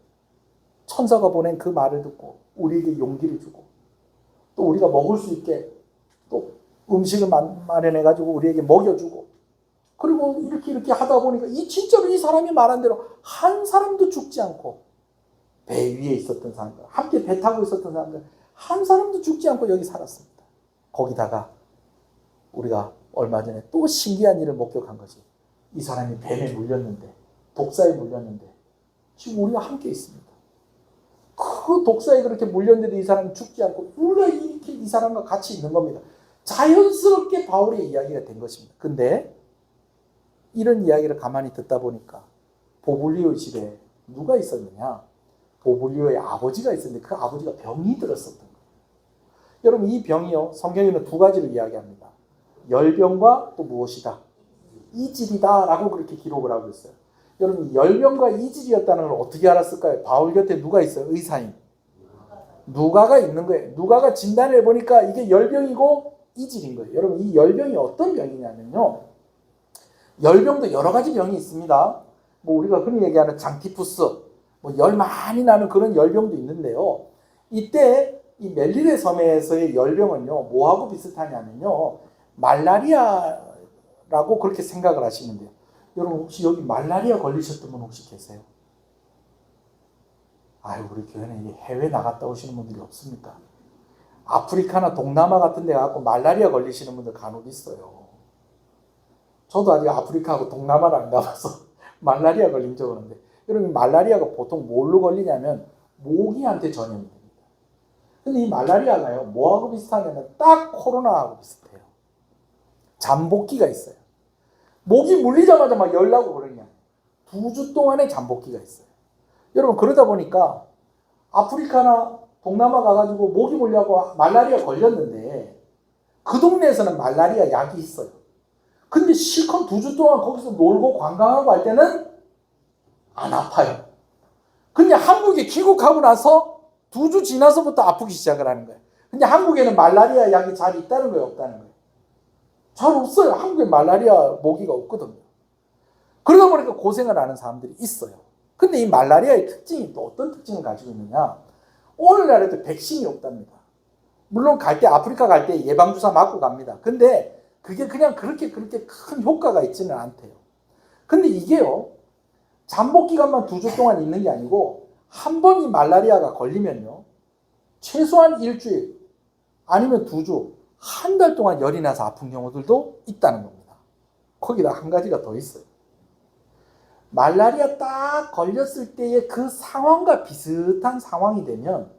천사가 보낸 그 말을 듣고 우리에게 용기를 주고 또 우리가 먹을 수 있게 또 음식을 마련해가지고 우리에게 먹여주고 그리고 이렇게 하다 보니까 진짜로 이 사람이 말한 대로 한 사람도 죽지 않고 배 위에 있었던 사람들, 함께 배 타고 있었던 사람들 한 사람도 죽지 않고 여기 살았습니다. 거기다가 우리가 얼마 전에 또 신기한 일을 목격한 거지. 이 사람이 뱀에 물렸는데, 독사에 물렸는데 지금 우리가 함께 있습니다. 그 독사에 그렇게 물렸는데도 이 사람이 죽지 않고 우리가 이렇게 이 사람과 같이 있는 겁니다. 자연스럽게 바울의 이야기가 된 것입니다. 근데 이런 이야기를 가만히 듣다 보니까 보블리오 집에 누가 있었느냐? 보블리오의 아버지가 있었는데 그 아버지가 병이 들었었던 거예요. 여러분, 이 병이요, 성경에는 두 가지로 이야기합니다. 열병과 또 무엇이다? 이질이다 라고 그렇게 기록을 하고 있어요. 여러분, 열병과 이질이었다는 걸 어떻게 알았을까요? 바울 곁에 누가 있어요? 의사인 누가가 있는 거예요. 누가가 진단을 해보니까 이게 열병이고 이질인 거예요. 여러분, 이 열병이 어떤 병이냐면요, 열병도 여러 가지 병이 있습니다. 뭐 우리가 흔히 얘기하는 장티푸스, 뭐 열 많이 나는 그런 열병도 있는데요. 이때 이 멜리레 섬에서의 열병은요, 뭐하고 비슷하냐면요, 말라리아라고 그렇게 생각을 하시면 돼요. 여러분, 혹시 여기 말라리아 걸리셨던 분 혹시 계세요? 우리 교회는 해외 나갔다 오시는 분들이 없습니까? 아프리카나 동남아 같은 데 가고 말라리아 걸리시는 분들 간혹 있어요. 저도 아직 아프리카하고 동남아를 안 가봐서 말라리아 걸린 적은 없는데, 여러분, 말라리아가 보통 뭘로 걸리냐면 모기한테 전염이 됩니다. 근데 이 말라리아가요, 뭐하고 비슷하냐면 딱 코로나하고 비슷해요. 잠복기가 있어요. 모기 물리자마자 막 열나고 그러냐. 2주 동안의 잠복기가 있어요. 여러분, 그러다 보니까 아프리카나 동남아 가가지고 모기 물려고 말라리아 걸렸는데 그 동네에서는 말라리아 약이 있어요. 근데 실컷 2주 동안 거기서 놀고 관광하고 할 때는 안 아파요. 근데 한국에 귀국하고 나서 2주 지나서부터 아프기 시작을 하는 거예요. 근데 한국에는 말라리아 약이 잘 있다는 거예요, 없다는 거예요? 잘 없어요. 한국에 말라리아 모기가 없거든요. 그러다 보니까 고생을 하는 사람들이 있어요. 근데 이 말라리아의 특징이 또 어떤 특징을 가지고 있느냐? 오늘날에도 백신이 없답니다. 물론 갈 때, 아프리카 갈 때 예방주사 맞고 갑니다. 근데 그게 그냥 그렇게 큰 효과가 있지는 않대요. 근데 이게요, 잠복 기간만 2주 동안 있는 게 아니고 한 번 이 말라리아가 걸리면요, 최소한 일주일 아니면 2주, 한 달 동안 열이 나서 아픈 경우들도 있다는 겁니다. 거기다 한 가지가 더 있어요. 말라리아 딱 걸렸을 때의 그 상황과 비슷한 상황이 되면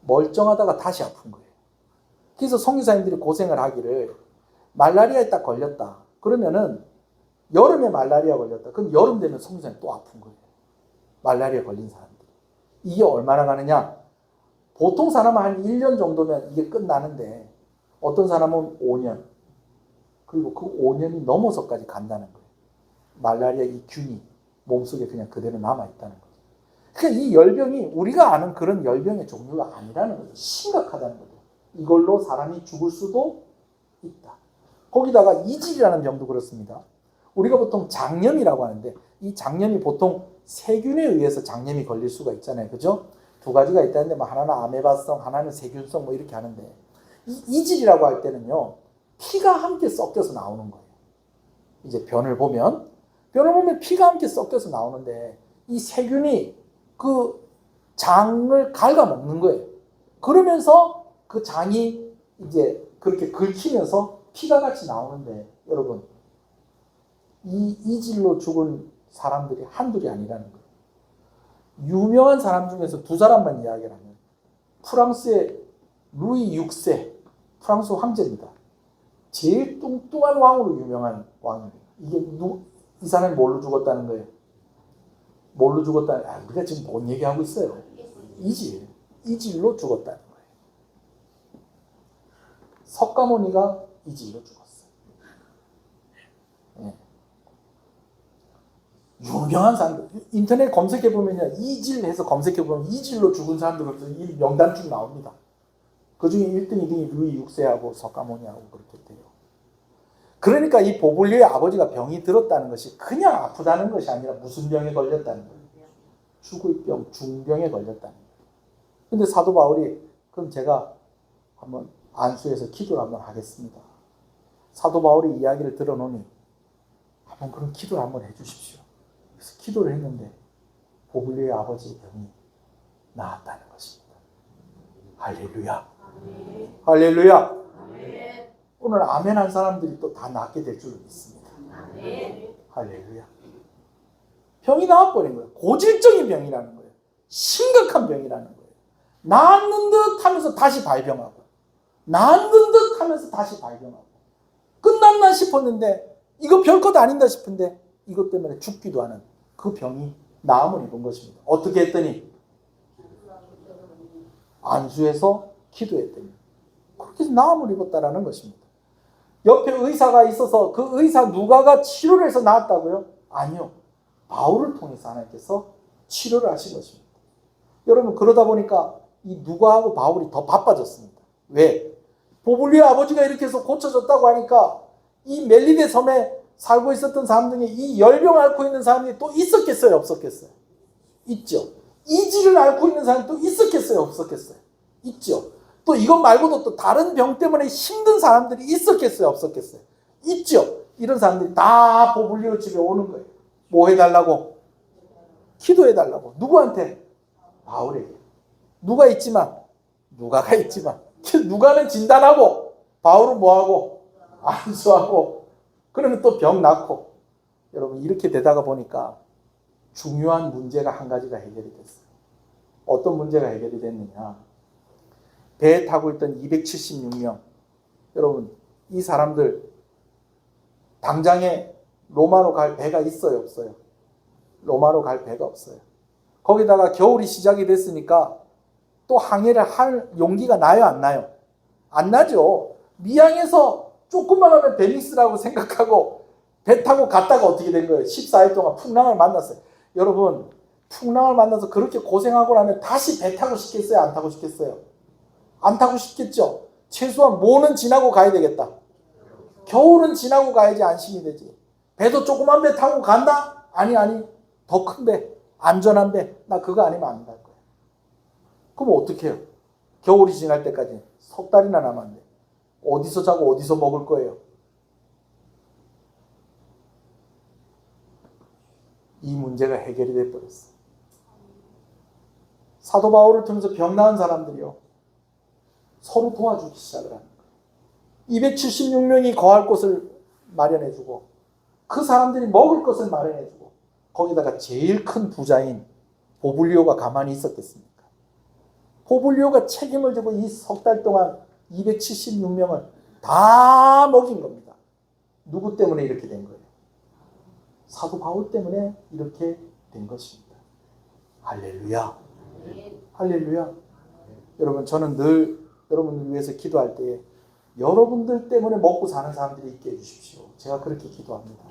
멀쩡하다가 다시 아픈 거예요. 그래서 선교사님들이 고생을 하기를, 말라리아에 딱 걸렸다 그러면은 여름에 말라리아 걸렸다 그럼 여름 되면 선교사님 또 아픈 거예요. 말라리아 걸린 사람들. 이게 얼마나 가느냐? 보통 사람은 한 1년 정도면 이게 끝나는데 어떤 사람은 5년, 그리고 그 5년이 넘어서까지 간다는 거예요. 말라리아 이 균이 몸속에 그냥 그대로 남아있다는 거죠. 그러니까 이 열병이 우리가 아는 그런 열병의 종류가 아니라는 거죠. 심각하다는 거죠. 이걸로 사람이 죽을 수도 있다. 거기다가 이질이라는 병도 그렇습니다. 우리가 보통 장염이라고 하는데 이 장염이 보통 세균에 의해서 장염이 걸릴 수가 있잖아요. 그죠? 두 가지가 있다는데 뭐 하나는 아메바성, 하나는 세균성 뭐 이렇게 하는데 이 이질이라고 할 때는요. 피가 함께 섞여서 나오는 거예요. 이제 변을 보면 피가 함께 섞여서 나오는데 이 세균이 그 장을 갉아먹는 거예요. 그러면서 그 장이 이제 그렇게 긁히면서 피가 같이 나오는데 여러분 이 이질로 죽은 사람들이 한둘이 아니라는 거예요. 유명한 사람 중에서 두 사람만 이야기를 하면 프랑스의 루이 6세 프랑스 황제입니다. 제일 뚱뚱한 왕으로 유명한 왕입니다. 이 사람이 뭘로 죽었다는 거예요? 뭘로 죽었다는 우리가 지금 뭔 얘기하고 있어요? 이질로 죽었다는 거예요. 석가모니가 이질로 죽었어요. 네. 유명한 사람들 인터넷 검색해보면요 이질해서 검색해보면 이질로 죽은 사람들로서 이 명단 쭉 나옵니다. 그 중에 1등, 2등이 루이 6세하고 석가모니하고 그렇게 돼요. 그러니까 이 보블리오의 아버지가 병이 들었다는 것이 그냥 아프다는 것이 아니라 무슨 병에 걸렸다는 거예요. 죽을 병, 중병에 걸렸다는 거예요. 근데 사도 바울이 그럼 제가 한번 안수해서 기도를 한번 하겠습니다. 사도 바울이 이야기를 들어놓으니 한번 그런 기도를 한번 해주십시오. 그래서 기도를 했는데 보블리오의 아버지의 병이 나았다는 것입니다. 할렐루야. 할렐루야. 오늘 아멘 한 사람들이 또 다 낫게 될 줄 믿습니다. 할렐루야. 병이 나와버린 거예요. 고질적인 병이라는 거예요. 심각한 병이라는 거예요. 낫는 듯 하면서 다시 발병하고 낫는 듯 하면서 다시 발병하고 끝났나 싶었는데 이거 별것 아닌다 싶은데 이것 때문에 죽기도 하는 그 병이 나음을 입은 것입니다. 어떻게 했더니 안수해서 기도했더니 그렇게 해서 나음을 입었다라는 것입니다. 옆에 의사가 있어서 그 의사 누가가 치료를 해서 나았다고요? 아니요. 바울을 통해서 하나님께서 치료를 하신 것입니다. 여러분 그러다 보니까 이 누가하고 바울이 더 바빠졌습니다. 왜? 보블리오 아버지가 이렇게 해서 고쳐졌다고 하니까 이 멜리데 섬에 살고 있었던 사람 중에 이 열병을 앓고 있는 사람이 또 있었겠어요? 없었겠어요? 있죠. 이질을 앓고 있는 사람이 또 있었겠어요? 없었겠어요? 있죠. 또 이것 말고도 또 다른 병 때문에 힘든 사람들이 있었겠어요? 없었겠어요? 있죠. 이런 사람들이 다 보블리오 집에 오는 거예요. 뭐 해달라고? 기도해달라고. 누구한테? 바울에게. 누가가 있지만 누가는 진단하고 바울은 뭐하고? 안수하고 그러면 또 병 낫고. 여러분 이렇게 되다가 보니까 중요한 문제가 한 가지가 해결이 됐어요. 어떤 문제가 해결이 됐느냐? 배에 타고 있던 276명. 여러분 이 사람들 당장에 로마로 갈 배가 있어요? 없어요? 로마로 갈 배가 없어요. 거기다가 겨울이 시작이 됐으니까 또 항해를 할 용기가 나요? 안 나요? 안 나죠. 미항에서 조금만 하면 베니스라고 생각하고 배 타고 갔다가 어떻게 된 거예요? 14일 동안 풍랑을 만났어요. 여러분 풍랑을 만나서 그렇게 고생하고 나면 다시 배 타고 싶겠어요? 안 타고 싶겠어요? 안 타고 싶겠죠. 최소한 뭐는 지나고 가야 되겠다. 겨울은 지나고 가야지 안심이 되지. 배도 조그만 배 타고 간다? 아니 더 큰 배, 안전한 배. 나 그거 아니면 안 갈 거야. 그럼 어떻게 해요? 겨울이 지날 때까지 석 달이나 남았는데 어디서 자고 어디서 먹을 거예요? 이 문제가 해결이 돼버렸어. 사도 바울을 통해서 병 나은 사람들이요 서로 도와주기 시작을 하는 거예요. 276명이 거할 곳을 마련해주고 그 사람들이 먹을 것을 마련해주고 거기다가 제일 큰 부자인 보블리오가 가만히 있었겠습니까? 보블리오가 책임을 지고 이 석 달 동안 276명을 다 먹인 겁니다. 누구 때문에 이렇게 된 거예요? 사도 바울 때문에 이렇게 된 것입니다. 할렐루야. 할렐루야. 여러분 저는 늘 여러분을 위해서 기도할 때에 여러분들 때문에 먹고 사는 사람들이 있게 해주십시오. 제가 그렇게 기도합니다.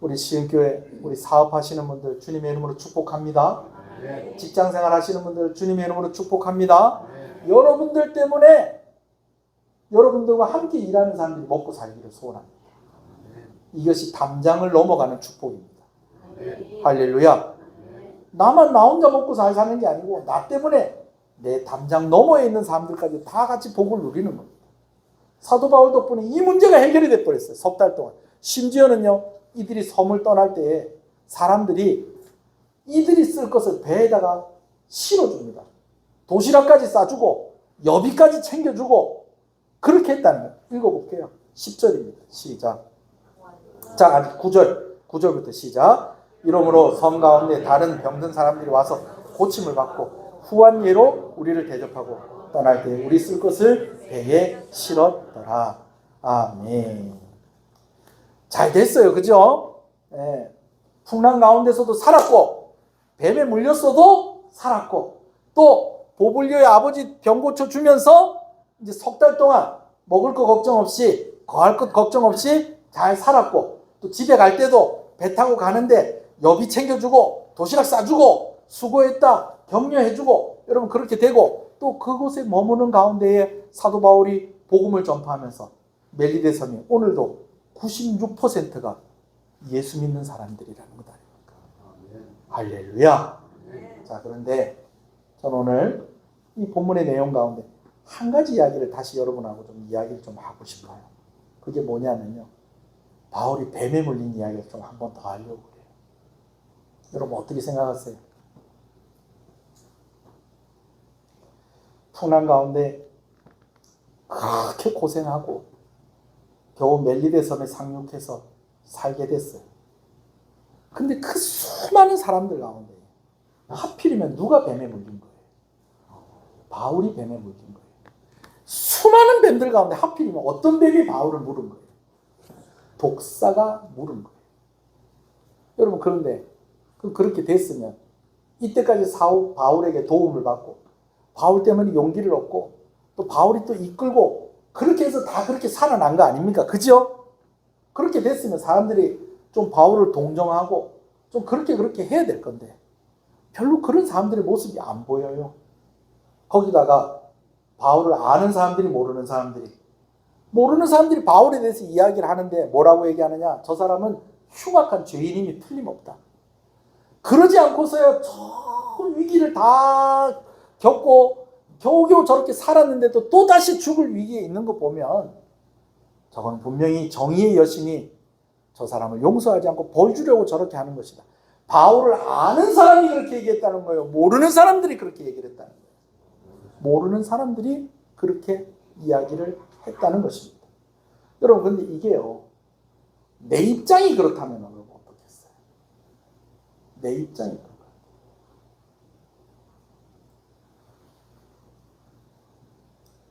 우리 시흥교회 우리 사업하시는 분들 주님의 이름으로 축복합니다. 직장생활 하시는 분들 주님의 이름으로 축복합니다. 여러분들 때문에 여러분들과 함께 일하는 사람들이 먹고 살기를 소원합니다. 이것이 담장을 넘어가는 축복입니다. 할렐루야. 나만 나 혼자 먹고 사는 게 아니고 나 때문에 내 담장 너머에 있는 사람들까지 다 같이 복을 누리는 겁니다. 사도 바울 덕분에 이 문제가 해결이 돼버렸어요. 석 달 동안. 심지어는요, 이들이 섬을 떠날 때에 사람들이 이들이 쓸 것을 배에다가 실어줍니다. 도시락까지 싸주고 여비까지 챙겨주고 그렇게 했다는 거예요. 읽어볼게요. 10절입니다. 시작. 자, 아니 9절부터 시작. 이러므로 섬 가운데 다른 병든 사람들이 와서 고침을 받고 후한 예로 우리를 대접하고 떠날 때 우리 쓸 것을 배에 실었더라. 아멘. 잘 됐어요. 그죠? 네. 풍랑 가운데서도 살았고 뱀에 물렸어도 살았고 또 보블리오의 아버지 병 고쳐주면서 이제 석 달 동안 먹을 거 걱정 없이 거할 것 걱정 없이 잘 살았고 또 집에 갈 때도 배 타고 가는데 여비 챙겨주고 도시락 싸주고 수고했다 격려해주고 여러분 그렇게 되고 또 그곳에 머무는 가운데에 사도 바울이 복음을 전파하면서 멜리데 섬이 오늘도 96%가 예수 믿는 사람들이라는 것 아닙니까? 할렐루야. 자, 그런데 저는 오늘 이 본문의 내용 가운데 한 가지 이야기를 다시 여러분하고 좀 이야기를 좀 하고 싶어요. 그게 뭐냐면요, 바울이 뱀에 물린 이야기를 좀 한 번 더 하려고 그래요. 여러분 어떻게 생각하세요? 풍랑 가운데 그렇게 고생하고 겨우 멜리데 섬에 상륙해서 살게 됐어요. 근데 그 수많은 사람들 가운데 하필이면 누가 뱀에 물린 거예요? 바울이 뱀에 물린 거예요. 수많은 뱀들 가운데 하필이면 어떤 뱀이 바울을 물은 거예요? 독사가 물은 거예요. 여러분 그런데 그렇게 됐으면 이때까지 바울에게 도움을 받고 바울 때문에 용기를 얻고 또 바울이 또 이끌고 그렇게 해서 다 그렇게 살아난 거 아닙니까? 그죠? 그렇게 됐으면 사람들이 좀 바울을 동정하고 좀 그렇게 해야 될 건데 별로 그런 사람들의 모습이 안 보여요. 거기다가 바울을 아는 사람들이 모르는 사람들이 바울에 대해서 이야기를 하는데 뭐라고 얘기하느냐? 저 사람은 흉악한 죄인임이 틀림없다. 그러지 않고서야 저 위기를 다 겪고 겨우겨우 저렇게 살았는데도 또다시 죽을 위기에 있는 거 보면 저건 분명히 정의의 여신이 저 사람을 용서하지 않고 벌 주려고 저렇게 하는 것이다. 바울을 아는 사람이 그렇게 얘기했다는 거예요. 모르는 사람들이 그렇게 얘기를 했다는 거예요. 모르는 사람들이 그렇게 이야기를 했다는 것입니다. 여러분 근데 이게요, 내 입장이 그렇다면 여러분 어떻겠어요? 내 입장이 그렇다.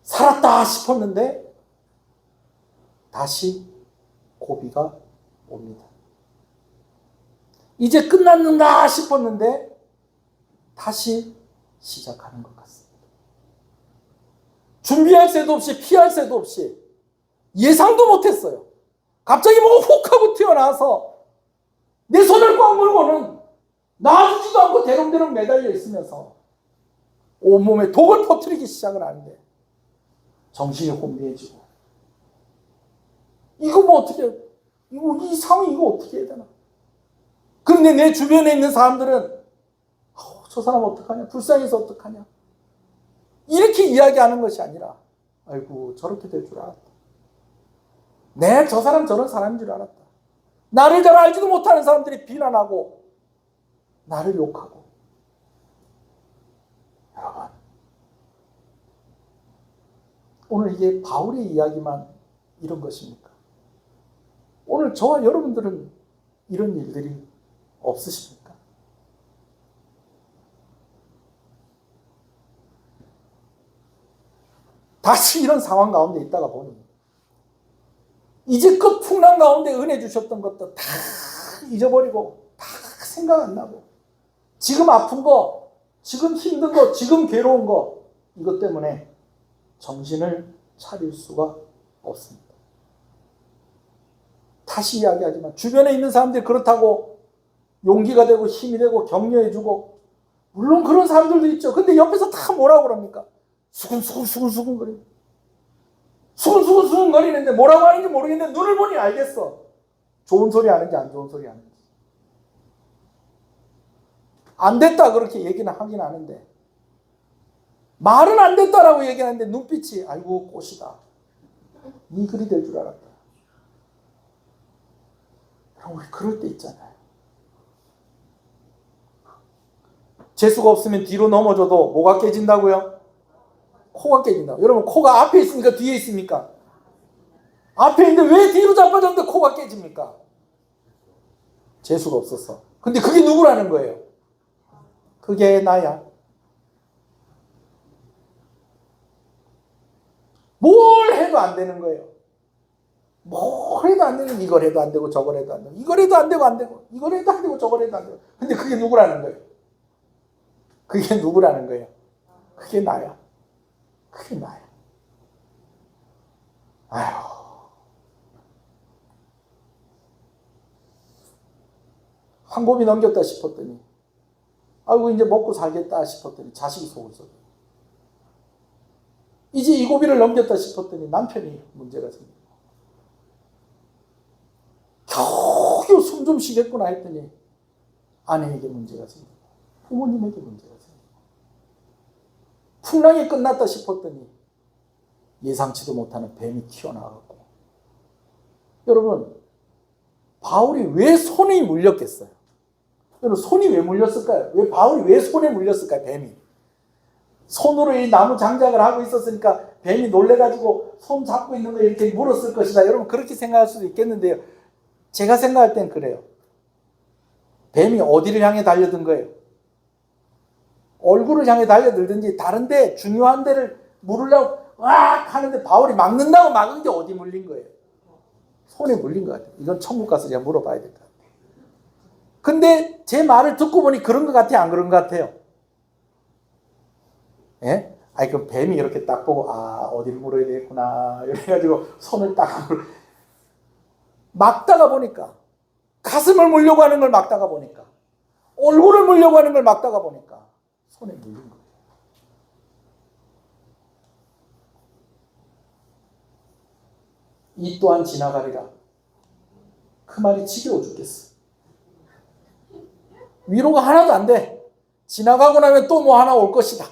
살았다 싶었는데 다시 고비가 옵니다. 이제 끝났는가 싶었는데 다시 시작하는 것 같습니다. 준비할 새도 없이 피할 새도 없이 예상도 못했어요. 갑자기 뭐가 훅 하고 튀어나와서 내 손을 꽉 물고는 놔주지도 않고 대롱대롱 매달려 있으면서 온몸에 독을 퍼뜨리기 시작을 하는데 정신이 혼미해지고 이거 뭐 어떻게 이 상황 이거 어떻게 해야 되나? 그런데 내 주변에 있는 사람들은 저 사람 어떡하냐? 불쌍해서 어떡하냐? 이렇게 이야기하는 것이 아니라 아이고 저렇게 될 줄 알았다. 내 저 사람 저런 사람인 줄 알았다. 나를 잘 알지도 못하는 사람들이 비난하고 나를 욕하고. 여러분 오늘 이게 바울의 이야기만 이런 것입니까? 오늘 저와 여러분들은 이런 일들이 없으십니까? 다시 이런 상황 가운데 있다가 보니 이제 그 풍랑 가운데 은혜 주셨던 것도 다 잊어버리고 다 생각 안 나고 지금 아픈 거, 지금 힘든 거, 지금 괴로운 거 이것 때문에 정신을 차릴 수가 없습니다. 다시 이야기하지만 주변에 있는 사람들이 그렇다고 용기가 되고 힘이 되고 격려해주고 물론 그런 사람들도 있죠. 근데 옆에서 다 뭐라고 그럽니까? 수근수근 거리고 수근수근 거리는데 뭐라고 하는지 모르겠는데 눈을 보니 알겠어. 좋은 소리 하는지 안 좋은 소리 하는지. 안 됐다 그렇게 얘기는 하긴 하는데 말은 안 됐다라고 얘기하는데 눈빛이 아이고 꽃이다. 네 글이 될 줄 알았다. 우리 그럴 때 있잖아요. 재수가 없으면 뒤로 넘어져도 뭐가 깨진다고요? 코가 깨진다고. 여러분 코가 앞에 있습니까? 뒤에 있습니까? 앞에 있는데 왜 뒤로 자빠졌는데 코가 깨집니까? 재수가 없었어. 근데 그게 누구라는 거예요? 그게 나야. 뭘 해도 안 되는 거예요. 뭘 해도 안 되는, 이걸 해도 안 되고 저걸 해도 안 되고 이걸 해도 안 되고 안 되고 이걸 해도 안 되고 저걸 해도 안 되고. 근데 그게 누구라는 거예요? 그게 누구라는 거예요? 그게 나야. 그게 나야. 아휴. 한 곱이 넘겼다 싶었더니 아이고 이제 먹고 살겠다 싶었더니 자식이 속을 썩여. 이제 이 고비를 넘겼다 싶었더니 남편이 문제가 생기고 겨우 숨 좀 쉬겠구나 했더니 아내에게 문제가 생기고 부모님에게 문제가 생기고 풍랑이 끝났다 싶었더니 예상치도 못하는 뱀이 튀어나왔고. 여러분 바울이 왜 손에 물렸겠어요? 여러분 손이 왜 물렸을까요? 왜 바울이 왜 손에 물렸을까요? 뱀이 손으로 이 나무 장작을 하고 있었으니까 뱀이 놀래가지고 손 잡고 있는 거 이렇게 물었을 것이다. 여러분 그렇게 생각할 수도 있겠는데요. 제가 생각할 땐 그래요. 뱀이 어디를 향해 달려든 거예요? 얼굴을 향해 달려들든지 다른데 중요한 데를 물으려고 왁 하는데 바울이 막는다고 막은 게 어디 물린 거예요? 손에 물린 것 같아요. 이건 천국 가서 제가 물어봐야 될 것 같아요. 근데 제 말을 듣고 보니 그런 것 같아요? 안 그런 것 같아요? 예? 아니, 그 뱀이 이렇게 딱 보고, 아, 어디를 물어야 되겠구나. 이래가지고 손을 딱 막다가 보니까, 가슴을 물려고 하는 걸 막다가 보니까, 얼굴을 물려고 하는 걸 막다가 보니까, 손에 물린 거예요. 이 또한 지나가리라. 그 말이 지겨워 죽겠어. 위로가 하나도 안 돼. 지나가고 나면 또 뭐 하나 올 것이다.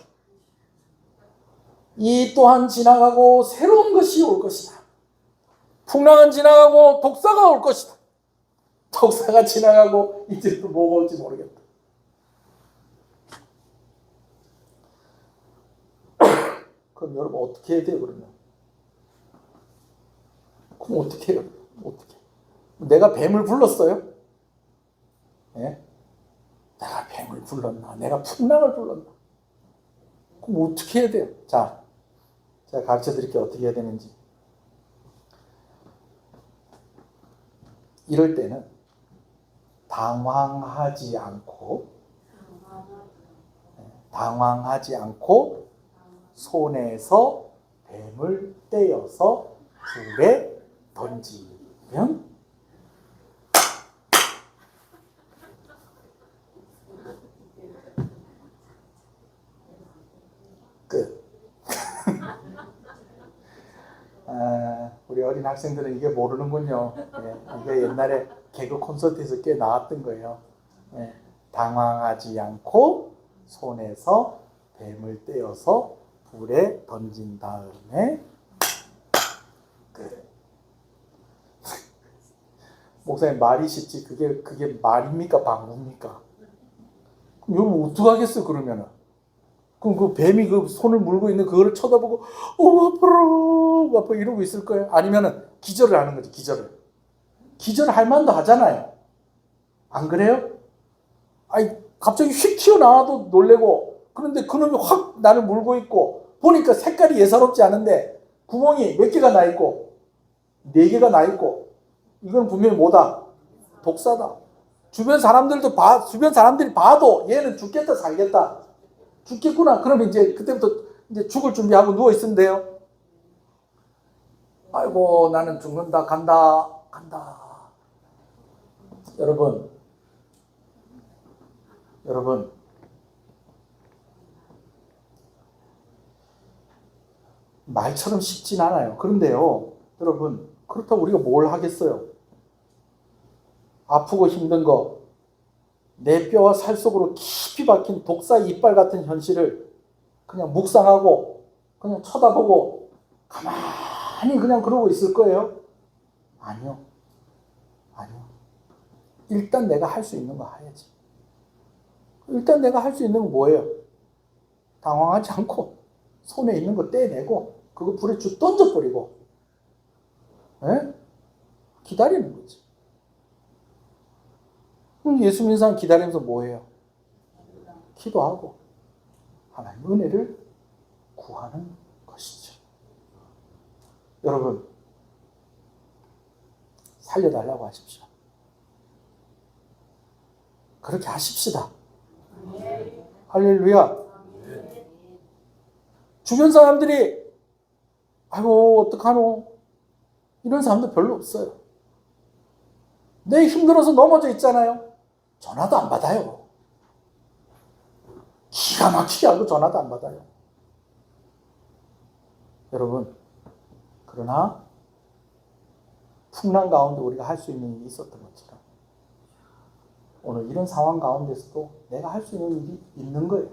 이 또한 지나가고 새로운 것이 올 것이다. 풍랑은 지나가고 독사가 올 것이다. 독사가 지나가고 이제 또 뭐가 올지 모르겠다. 그럼 여러분 어떻게 해야 돼요 그러면? 그럼 어떻게 해요? 어떻게? 내가 뱀을 불렀어요? 예? 내가 뱀을 불렀나? 내가 풍랑을 불렀나? 그럼 어떻게 해야 돼요? 자, 제가 가르쳐 드릴게요. 어떻게 해야 되는지. 이럴 때는 당황하지 않고 손에서 뱀을 떼어서 불에 던지면 끝. 우리 어린 학생들은 이게 모르는군요. 이게 옛날에 개그 콘서트에서 꽤 나왔던 거예요. 당황하지 않고 손에서 뱀을 떼어서 불에 던진 다음에 끝. 목사님 말이 쉽지 그게 말입니까 방구입니까? 그럼 여러분 어떡하겠어요 그러면은? 그럼 그 뱀이 그 손을 물고 있는 그거를 쳐다보고 아파 이러고 있을 거예요? 아니면은 기절을 하는 거지. 기절을 할 만도 하잖아요. 안 그래요? 아니 갑자기 휙 튀어나와도 놀래고 그런데 그놈이 확 나를 물고 있고 보니까 색깔이 예사롭지 않은데 구멍이 몇 개가 나 있고 4개가 나 있고 이건 분명히 뭐다? 독사다. 주변 사람들이 봐도 얘는 죽겠다 살겠다. 죽겠구나. 그러면 이제 그때부터 이제 죽을 준비하고 누워 있으면 돼요. 아이고 나는 죽는다 간다. 여러분 말처럼 쉽진 않아요. 그런데요, 여러분, 그렇다고 우리가 뭘 하겠어요? 아프고 힘든 거, 내 뼈와 살 속으로 깊이 박힌 독사 이빨 같은 현실을 그냥 묵상하고 그냥 쳐다보고 가만히 그냥 그러고 있을 거예요? 아니요. 아니요. 일단 내가 할 수 있는 거 해야지. 일단 내가 할 수 있는 건 뭐예요? 당황하지 않고 손에 있는 거 떼내고 그거 불에 쭉 던져버리고, 에? 기다리는 거지. 그럼 예수 믿는 사람 기다리면서 뭐 해요? 기도하고 하나님 은혜를 구하는 것이죠. 여러분, 살려달라고 하십시오. 그렇게 하십시다. 할렐루야. 주변 사람들이 아이고 어떡하노? 이런 사람도 별로 없어요. 내 힘들어서 넘어져 있잖아요. 전화도 안 받아요. 기가 막히게 하고 전화도 안 받아요. 여러분, 그러나 풍랑 가운데 우리가 할 수 있는 일이 있었던 것처럼 오늘 이런 상황 가운데서도 내가 할 수 있는 일이 있는 거예요.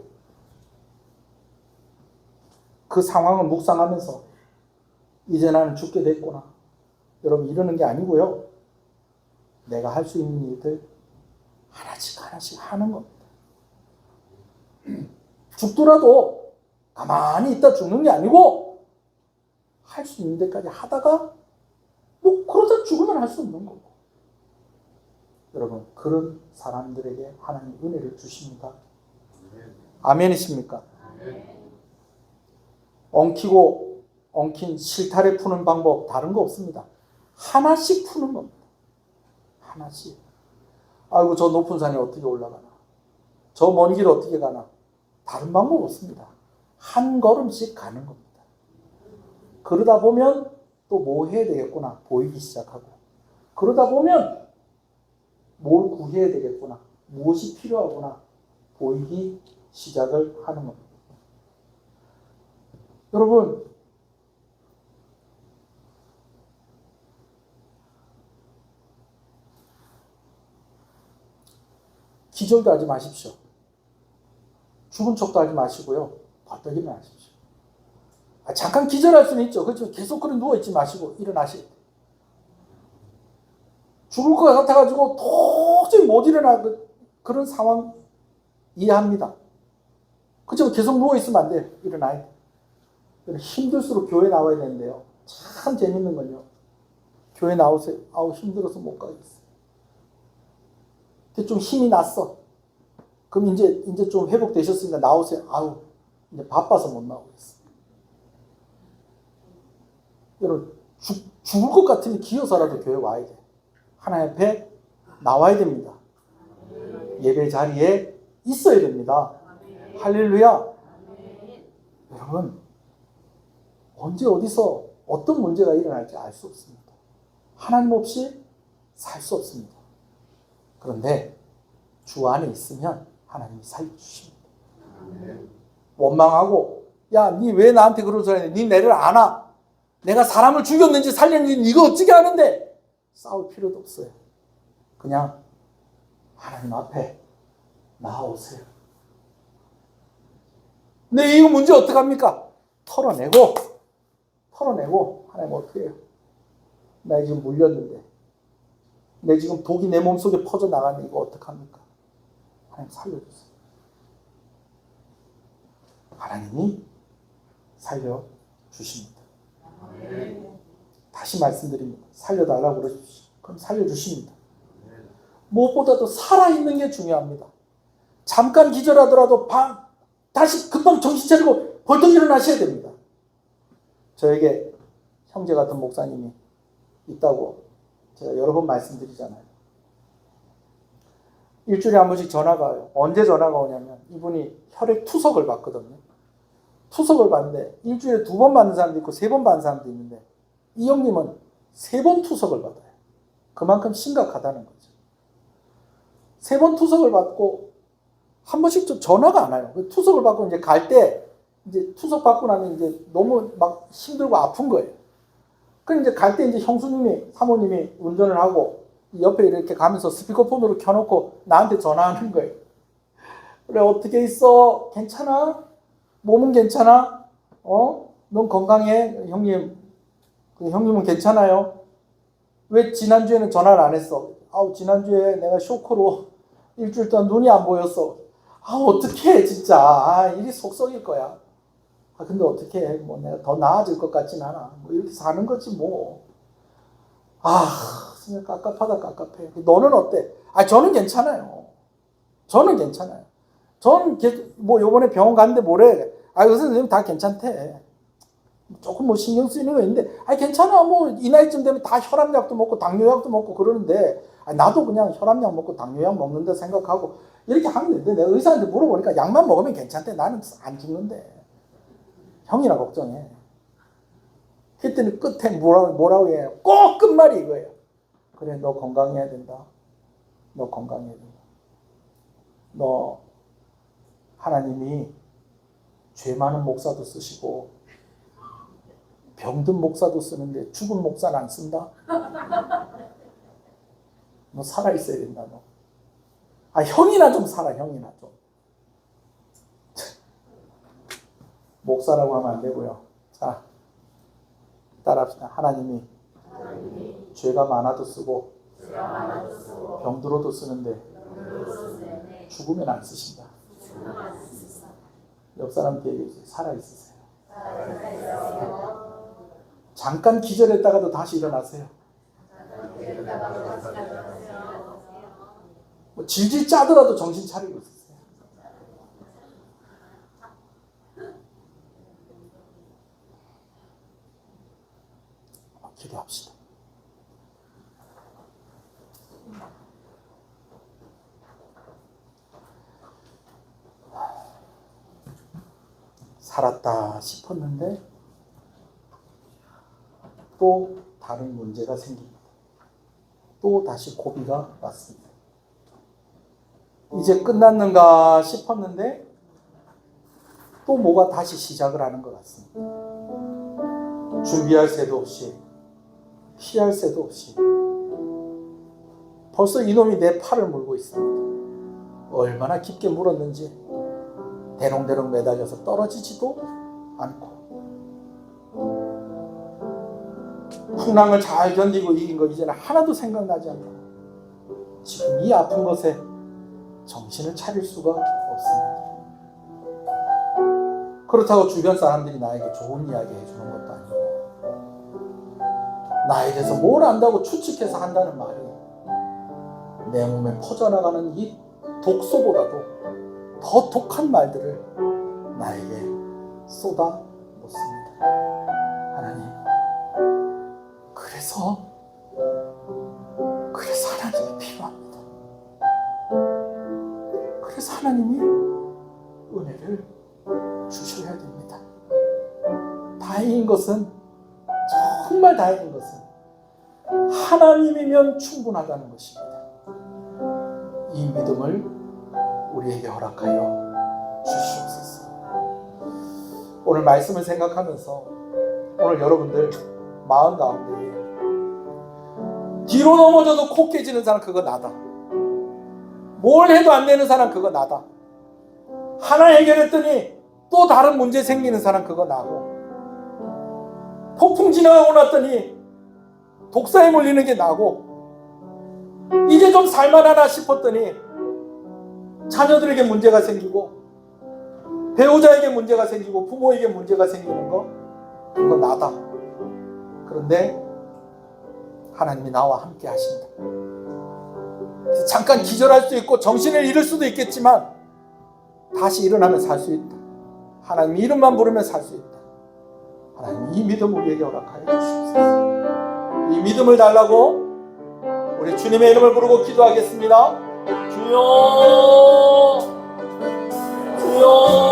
그 상황을 묵상하면서 이제 나는 죽게 됐구나. 여러분, 이러는 게 아니고요. 내가 할 수 있는 일들 하나씩 하나씩 하는 겁니다. 죽더라도 가만히 있다 죽는 게 아니고 할 수 있는 데까지 하다가 뭐 그러다 죽으면 할 수 없는 거고. 여러분, 그런 사람들에게 하나님 은혜를 주십니다. 아멘이십니까? 엉킨 실타래 푸는 방법 다른 거 없습니다. 하나씩 푸는 겁니다. 하나씩. 아이고 저 높은 산에 어떻게 올라가나, 저 먼 길 어떻게 가나, 다른 방법 없습니다. 한 걸음씩 가는 겁니다. 그러다 보면 또 뭐 해야 되겠구나 보이기 시작하고, 그러다 보면 뭘 구해야 되겠구나, 무엇이 필요하구나 보이기 시작을 하는 겁니다. 여러분, 기절도 하지 마십시오. 죽은 척도 하지 마시고요. 벌떡 일어나십시오. 잠깐 기절할 수는 있죠. 그렇지만 계속 그런 누워있지 마시고 일어나시고. 죽을 것 같아가지고 도저히 못 일어나 그런 상황 이해합니다. 그렇지만 계속 누워있으면 안 돼요. 일어나야 돼요. 힘들수록 교회 나와야 되는데요. 참 재밌는 건요. 교회 나오세요. 아우 힘들어서 못 가겠어요. 좀 힘이 났어. 그럼 이제 좀 회복되셨으니까 나오세요. 아우 이제 바빠서 못 나오겠어. 여러분, 죽을 것 같으면 기어서라도 교회 와야 돼. 하나님 앞에 나와야 됩니다. 예배 자리에 있어야 됩니다. 할렐루야. 여러분, 언제 어디서 어떤 문제가 일어날지 알 수 없습니다. 하나님 없이 살 수 없습니다. 그런데 주 안에 있으면 하나님이 살려주십니다. 원망하고 야, 니 왜 나한테 그런 소리 하냐, 니 내를 아나, 내가 사람을 죽였는지 살렸는지 니가 어떻게 아는데, 싸울 필요도 없어요. 그냥 하나님 앞에 나아오세요. 네, 이거 문제 어떡합니까? 털어내고 하나님 어떻게 해요? 나 지금 물렸는데, 내 지금 독이 내 몸속에 퍼져나가는데 이거 어떡합니까? 하나님 살려주세요. 하나님이 살려주십니다. 다시 말씀드립니다. 살려달라고 그러십시오. 그럼 살려주십니다. 무엇보다도 살아있는 게 중요합니다. 잠깐 기절하더라도 다시 금방 정신 차리고 벌떡 일어나셔야 됩니다. 저에게 형제 같은 목사님이 있다고 제가 여러 번 말씀드리잖아요. 일주일에 한 번씩 전화가 와요. 언제 전화가 오냐면 이분이 혈액 투석을 받거든요. 투석을 받는데 일주일에 2번 받는 사람도 있고 3번 받는 사람도 있는데 이 형님은 3번 투석을 받아요. 그만큼 심각하다는 거죠. 3번 투석을 받고 한 번씩 좀 전화가 안 와요. 투석을 받고 이제 갈 때 이제 투석 받고 나면 이제 너무 막 힘들고 아픈 거예요. 그럼 이제 갈 때 이제 형수님이, 사모님이 운전을 하고 옆에 이렇게 가면서 스피커폰으로 켜놓고 나한테 전화하는 거예요. 그래, 어떻게 있어? 괜찮아? 몸은 괜찮아? 넌 건강해? 형님, 형님은 괜찮아요? 왜 지난주에는 전화를 안 했어? 지난주에 내가 쇼크로 일주일 동안 눈이 안 보였어. 어떡해, 진짜. 일이 속썩일 거야. 근데 어떻게 해? 뭐 내가 더 나아질 것 같진 않아. 뭐 이렇게 사는 거지 뭐. 진짜 깝깝하다, 깝깝해. 너는 어때? 저는 괜찮아요. 저는 괜찮아요. 전 뭐 요번에 병원 갔는데 뭐래? 의사 선생님 다 괜찮대. 조금 뭐 신경 쓰이는 거 있는데, 괜찮아. 뭐 이 나이쯤 되면 다 혈압약도 먹고 당뇨약도 먹고 그러는데, 나도 그냥 혈압약 먹고 당뇨약 먹는다 생각하고 이렇게 하면 되는데, 내가 의사한테 물어보니까 약만 먹으면 괜찮대. 나는 안 죽는데. 형이나 걱정해. 그랬더니 끝에 뭐라고 해요? 꼭 끝말이 이거예요. 그래, 너 건강해야 된다. 너 건강해야 된다. 너 하나님이 죄 많은 목사도 쓰시고 병든 목사도 쓰는데 죽은 목사는 안 쓴다. 너 살아있어야 된다. 너. 형이나 좀 살아. 형이나 좀. 목사라고 하면 안 되고요. 자, 따라합시다. 하나님이 죄가 많아도 쓰고 병들어도 쓰는데 죽으면 안 쓰신다. 옆 사람께 얘기해주세요. 살아있으세요. 잠깐 기절했다가도 다시 일어나세요. 뭐 질질 짜더라도 정신 차리고 있으세요. 기도합시다. 살았다 싶었는데 또 다른 문제가 생깁니다. 또 다시 고비가 왔습니다. 이제 끝났는가 싶었는데 또 뭐가 다시 시작을 하는 것 같습니다. 준비할 새도 없이 피할 새도 없이 벌써 이놈이 내 팔을 물고 있습니다. 얼마나 깊게 물었는지 대롱대롱 매달려서 떨어지지도 않고 풍랑을 잘 견디고 이긴 거 이제는 하나도 생각나지 않고 지금 이 아픈 것에 정신을 차릴 수가 없습니다. 그렇다고 주변 사람들이 나에게 좋은 이야기 해주는 것도 아니고 나에 대해서 뭘 안다고 추측해서 한다는 말이 내 몸에 퍼져나가는 이 독소보다도 더 독한 말들을 나에게 쏟아 놓습니다. 하나님, 그래서 하나님이 필요합니다. 그래서 하나님이 은혜를 주셔야 됩니다. 다행인 것은, 정말 다행인 것은 하나님이면 충분하다는 것입니다. 이 믿음을 우리에게 허락하여 주시옵소서. 오늘 말씀을 생각하면서 오늘 여러분들 마음 가운데 뒤로 넘어져도 코 깨지는 사람 그거 나다. 뭘 해도 안 되는 사람 그거 나다. 하나 해결했더니 또 다른 문제 생기는 사람 그거 나고, 폭풍 지나가고 났더니 독사에 몰리는 게 나고, 이제 좀 살만하나 싶었더니 자녀들에게 문제가 생기고 배우자에게 문제가 생기고 부모에게 문제가 생기는 거 그거 나다. 그런데 하나님이 나와 함께 하신다. 그래서 잠깐 기절할 수도 있고 정신을 잃을 수도 있겠지만 다시 일어나면 살 수 있다. 하나님 이름만 부르면 살 수 있다. 하나님 이 믿음을 우리에게 허락하여 주시옵소서. 이 믿음을 달라고 우리 주님의 이름을 부르고 기도하겠습니다. 주여, 주여. 주여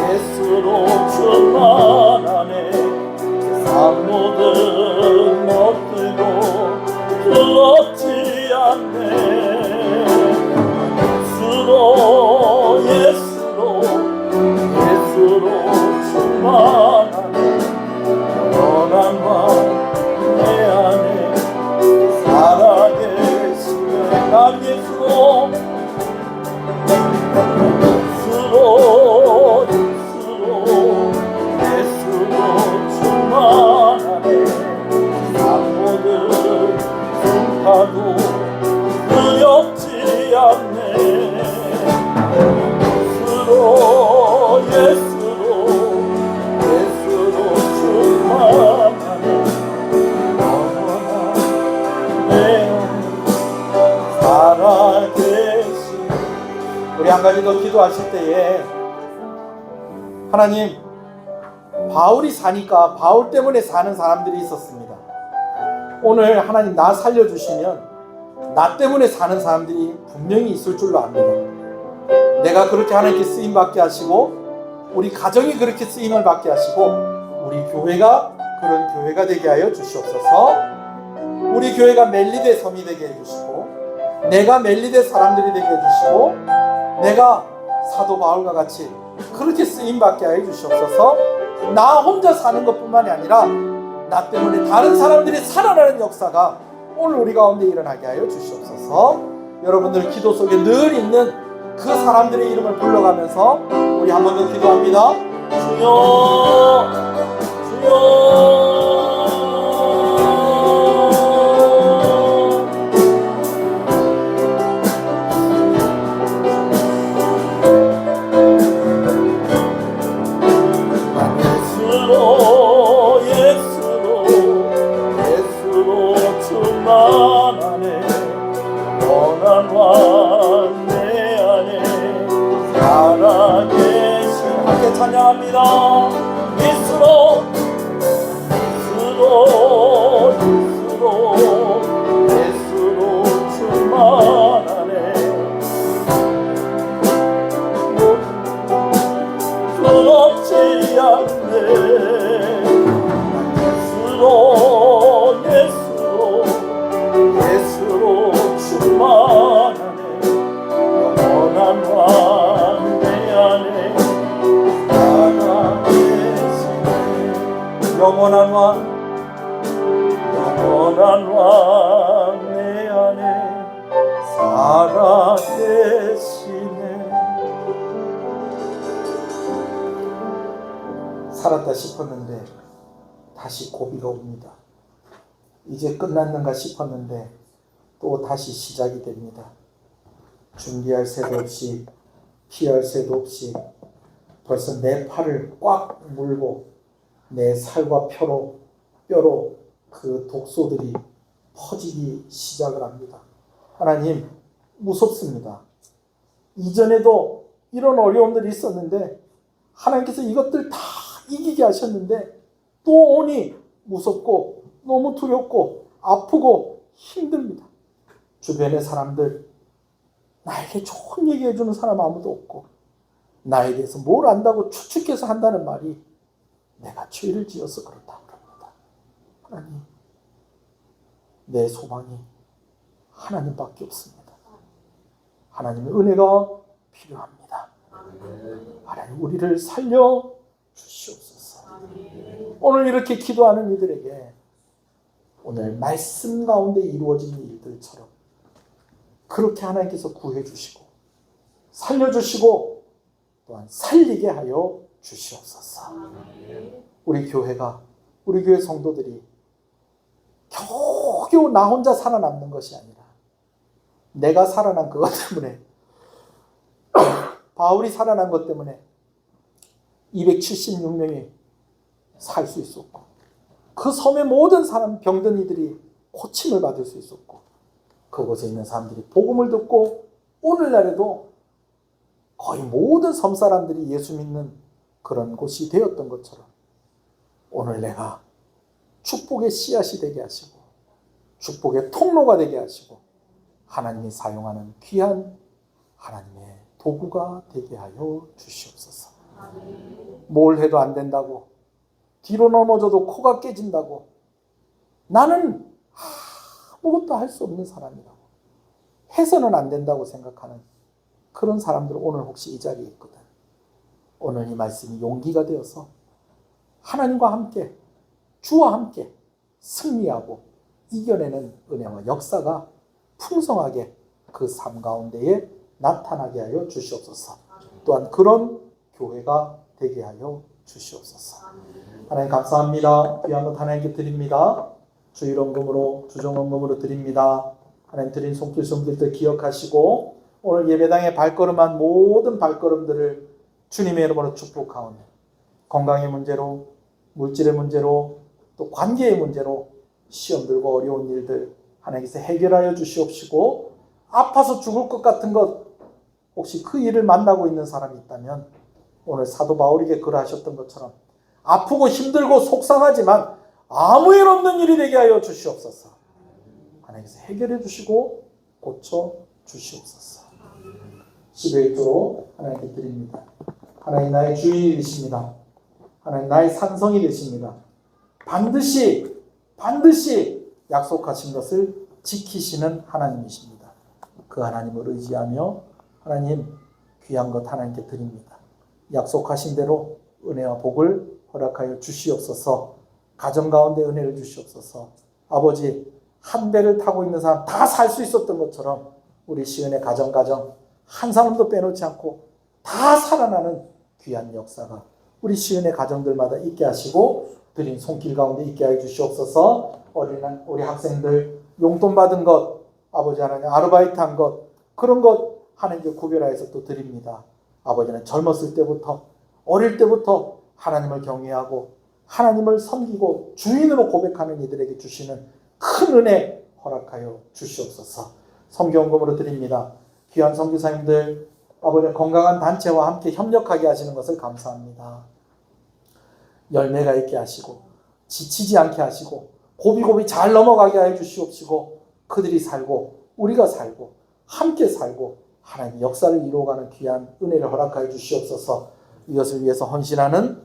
예수로 충만하네. 세상 모든 멋들고 두렵지 않네. 예수로 충만하네. 영원한 내 안에 살아계시네. 난 예수로 충만하네. 세상 모든 풍파도 두렵지 않네. 예수로 충만하네. 영원한 내 안에 살아계시네.
우리 한 가지 더 기도하실 때에 하나님, 바울이 사니까 바울 때문에 사는 사람들이 있었습니다. 오늘 하나님 나 살려주시면 나 때문에 사는 사람들이 분명히 있을 줄로 압니다. 내가 그렇게 하나님께 쓰임받게 하시고 우리 가정이 그렇게 쓰임을 받게 하시고 우리 교회가 그런 교회가 되게 하여 주시옵소서. 우리 교회가 멜리대 섬이 되게 해주시고 내가 멜리대 사람들이 되게 해주시고 내가 사도 바울과 같이 그렇게 쓰임받게 하여 주시옵소서. 나 혼자 사는 것뿐만이 아니라 나 때문에 다른 사람들이 살아나는 역사가 오늘 우리 가운데 일어나게 하여 주시옵소서. 여러분들 기도 속에 늘 있는 그 사람들의 이름을 불러가면서 우리 한 번 더 기도합니다.
주여 주여 예수로 충만하네. 영원한 내 안에 살아계신 함께 찬양합니다. 예수로 충만하네. 두렵지 않네. 예수로 충만하네. 영원한 왕 내 안에 살아계시네. 영원한 왕 내 안에 살아계시네.
살았다 싶었는데 다시 고비가 옵니다. 이제 끝났는가 싶었는데 또 다시 시작이 됩니다. 준비할 새도 없이 피할 새도 없이 벌써 내 팔을 꽉 물고 내 살과 뼈로 그 독소들이 퍼지기 시작을 합니다. 하나님, 무섭습니다. 이전에도 이런 어려움들이 있었는데 하나님께서 이것들 다 이기게 하셨는데 또 오니 무섭고 너무 두렵고 아프고 힘듭니다. 주변의 사람들, 나에게 좋은 얘기 해주는 사람 아무도 없고 나에 대해서 뭘 안다고 추측해서 한다는 말이 내가 죄를 지어서 그렇다고 합니다. 하나님, 내 소망이 하나님밖에 없습니다. 하나님의 은혜가 필요합니다. 하나님, 우리를 살려 주시옵소서. 오늘 이렇게 기도하는 이들에게 오늘 말씀 가운데 이루어진 일들처럼 그렇게 하나님께서 구해주시고 살려주시고 또한 살리게 하여 주시옵소서. 우리 교회가, 우리 교회 성도들이 겨우겨우 나 혼자 살아남는 것이 아니라 내가 살아난 그것 때문에 바울이 살아난 것 때문에 276명이 살 수 있었고 그 섬의 모든 사람 병든 이들이 고침을 받을 수 있었고 그곳에 있는 사람들이 복음을 듣고 오늘날에도 거의 모든 섬 사람들이 예수 믿는 그런 곳이 되었던 것처럼 오늘 내가 축복의 씨앗이 되게 하시고 축복의 통로가 되게 하시고 하나님이 사용하는 귀한 하나님의 도구가 되게 하여 주시옵소서. 뭘 해도 안 된다고, 뒤로 넘어져도 코가 깨진다고, 나는 아무것도 할 수 없는 사람이라고, 해서는 안 된다고 생각하는 그런 사람들 오늘 혹시 이 자리에 있거든. 오늘 이 말씀이 용기가 되어서 하나님과 함께, 주와 함께 승리하고 이겨내는 은혜와 역사가 풍성하게 그 삶 가운데에 나타나게 하여 주시옵소서. 또한 그런 교회가 되게 하여 주시옵소서. 하나님 감사합니다. 귀한 것 하나님께 드립니다. 주일원금으로 주정원금으로 드립니다. 하나님 드린 손길들 기억하시고 오늘 예배당에 발걸음한 모든 발걸음들을 주님의 이름으로 축복하오며 건강의 문제로, 물질의 문제로, 또 관계의 문제로 시험 들고 어려운 일들 하나님께서 해결하여 주시옵시고, 아파서 죽을 것 같은 것 혹시 그 일을 만나고 있는 사람이 있다면 오늘 사도 바울에게 그러하셨던 것처럼 아프고 힘들고 속상하지만 아무 일 없는 일이 되게 하여 주시옵소서. 하나님께서 해결해 주시고 고쳐 주시옵소서. 11조로 하나님께 드립니다. 하나님 나의 주인이 되십니다. 하나님 나의 산성이 되십니다. 반드시 약속하신 것을 지키시는 하나님이십니다. 그 하나님을 의지하며 하나님 귀한 것 하나님께 드립니다. 약속하신 대로 은혜와 복을 허락하여 주시옵소서. 가정 가운데 은혜를 주시옵소서. 아버지, 한 배를 타고 있는 사람 다 살 수 있었던 것처럼 우리 시은의 가정 한 사람도 빼놓지 않고 다 살아나는 귀한 역사가 우리 시은의 가정들마다 있게 하시고 드린 손길 가운데 있게 해 주시옵소서. 우리 학생들 용돈 받은 것, 아버지 하나님 아르바이트 한 것, 그런 것 하나님께 구별하여서 또 드립니다. 아버지는 젊었을 때부터, 어릴 때부터 하나님을 경외하고 하나님을 섬기고 주인으로 고백하는 이들에게 주시는 큰 은혜 허락하여 주시옵소서. 선교원금으로 드립니다. 귀한 선교사님들, 아버지 건강한 단체와 함께 협력하게 하시는 것을 감사합니다. 열매가 있게 하시고 지치지 않게 하시고 고비고비 잘 넘어가게 해 주시옵시고 그들이 살고 우리가 살고 함께 살고 하나님의 역사를 이루어가는 귀한 은혜를 허락하여 주시옵소서. 이것을 위해서 헌신하는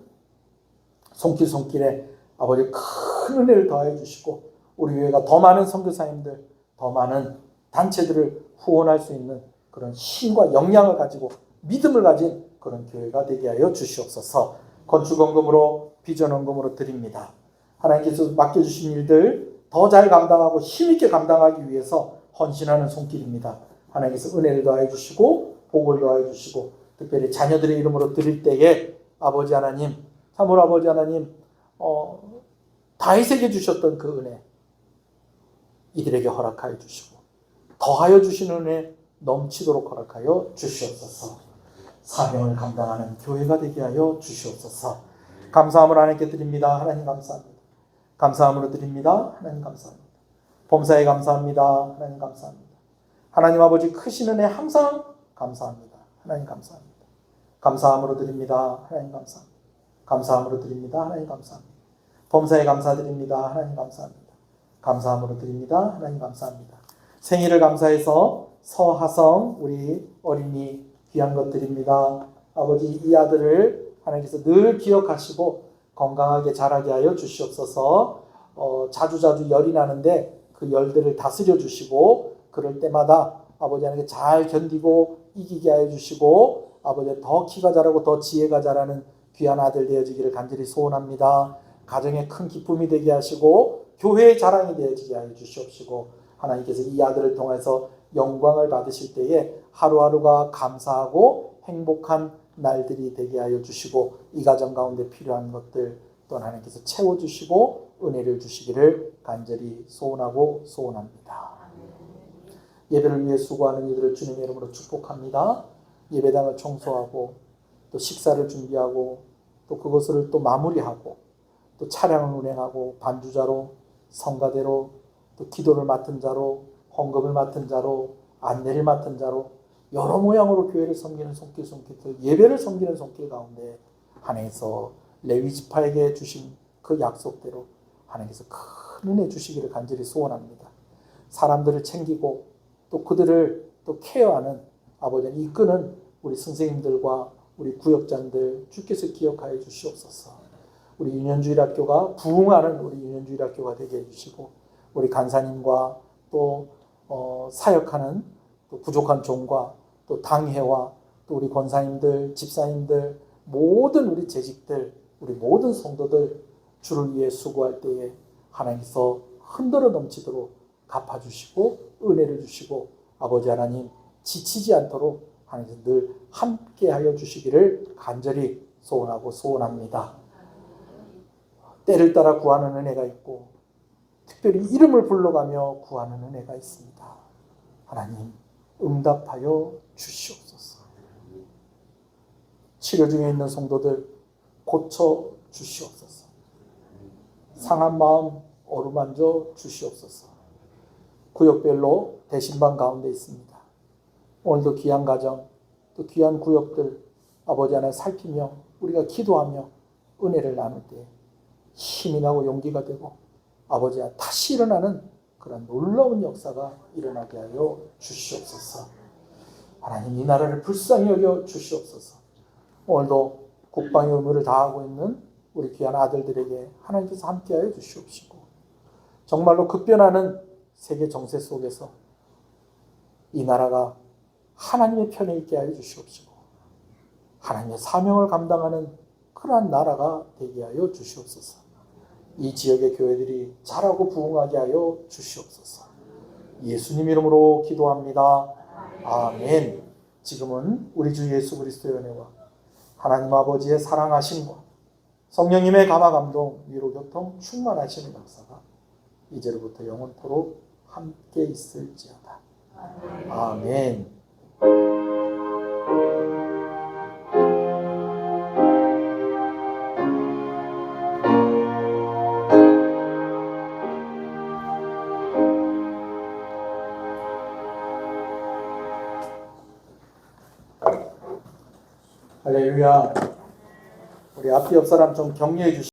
손길에 아버지 큰 은혜를 더해 주시고 우리 교회가 더 많은 선교사님들, 더 많은 단체들을 후원할 수 있는 그런 힘과 역량을 가지고 믿음을 가진 그런 교회가 되게 하여 주시옵소서. 건축원금으로 비전원금으로 드립니다. 하나님께서 맡겨주신 일들 더 잘 감당하고 힘있게 감당하기 위해서 헌신하는 손길입니다. 하나님께서 은혜를 더하여 주시고 복을 더하여 주시고 특별히 자녀들의 이름으로 드릴 때에 아버지 하나님, 참으로 아버지 하나님 다윗에게 주셨던 그 은혜 이들에게 허락하여 주시고 더하여 주시는 은혜 넘치도록 허락하여 주시옵소서. 사명을 감당하는 교회가 되게 하여 주시옵소서. 감사함을 하나님께 드립니다. 하나님 감사합니다. 감사함으로 드립니다. 하나님 감사합니다. 범사에 감사합니다. 하나님 감사합니다. 하나님 아버지 크신 은혜 항상 감사합니다. 하나님 감사합니다. 감사함으로 드립니다. 하나님 감사합니다. 감사함으로 드립니다. 하나님 감사합니다. 범사에 감사드립니다. 하나님 감사합니다. 감사함으로 드립니다. 하나님 감사합니다. 생일을 감사해서 서하성 우리 어린이 귀한 것 드립니다. 아버지 이 아들을 하나님께서 늘 기억하시고 건강하게 자라게 하여 주시옵소서. 자주 열이 나는데 그 열들을 다스려 주시고 그럴 때마다 아버지 하나님께 잘 견디고 이기게 하여 주시고 아버지 더 키가 자라고 더 지혜가 자라는 귀한 아들 되어지기를 간절히 소원합니다. 가정에 큰 기쁨이 되게 하시고 교회의 자랑이 되어지게 하여 주시옵시고 하나님께서 이 아들을 통해서 영광을 받으실 때에 하루하루가 감사하고 행복한 날들이 되게 하여 주시고 이 가정 가운데 필요한 것들 또 하나님께서 채워주시고 은혜를 주시기를 간절히 소원하고 소원합니다. 예배를 위해 수고하는 이들을 주님의 이름으로 축복합니다. 예배당을 청소하고 또 식사를 준비하고 또 그것을 또 마무리하고 또 차량을 운행하고 반주자로 성가대로 또 기도를 맡은 자로 헌금을 맡은 자로 안내를 맡은 자로 여러 모양으로 교회를 섬기는 손길 예배를 섬기는 손길 가운데 하나님께서 레위 지파에게 주신 그 약속대로 하나님께서 큰 은혜 주시기를 간절히 소원합니다. 사람들을 챙기고 또 그들을 또 케어하는 아버지 이끄는 우리 선생님들과 우리 구역장들 주께서 기억하여 주시옵소서. 우리 유년주일학교가 부흥하는 우리 유년주일학교가 되게 해주시고 우리 간사님과 또 사역하는 또 부족한 종과 또 당회와 또 우리 권사님들, 집사님들, 모든 우리 재직들, 우리 모든 성도들 주를 위해 수고할 때에 하나님께서 흔들어 넘치도록 갚아주시고 은혜를 주시고 아버지 하나님 지치지 않도록 하나님께서 늘 함께하여 주시기를 간절히 소원하고 소원합니다. 때를 따라 구하는 은혜가 있고 특별히 이름을 불러가며 구하는 은혜가 있습니다. 하나님 응답하여 주시옵소서. 치료 중에 있는 성도들 고쳐 주시옵소서. 상한 마음 어루만져 주시옵소서. 구역별로 대신방 가운데 있습니다. 오늘도 귀한 가정 또 귀한 구역들 아버지 하나 살피며 우리가 기도하며 은혜를 나눌 때 힘이 나고 용기가 되고 아버지야 다시 일어나는 그런 놀라운 역사가 일어나게 하여 주시옵소서. 하나님 이 나라를 불쌍히 여겨 주시옵소서. 오늘도 국방의 의무를 다하고 있는 우리 귀한 아들들에게 하나님께서 함께하여 주시옵시고 정말로 급변하는 세계 정세 속에서 이 나라가 하나님의 편에 있게 하여 주시옵시고 하나님의 사명을 감당하는 그러한 나라가 되게 하여 주시옵소서. 이 지역의 교회들이 자라고 부흥하게 하여 주시옵소서. 예수님 이름으로 기도합니다. 아멘. 지금은 우리 주 예수 그리스도의 은혜와 하나님 아버지의 사랑하심과 성령님의 감화 감동 위로 교통 충만하시는 역사가 이제로부터 영원토록 함께 있을지어다. 아멘. 할렐루야. 우리 앞뒤 옆 사람 좀 격려해 주시죠.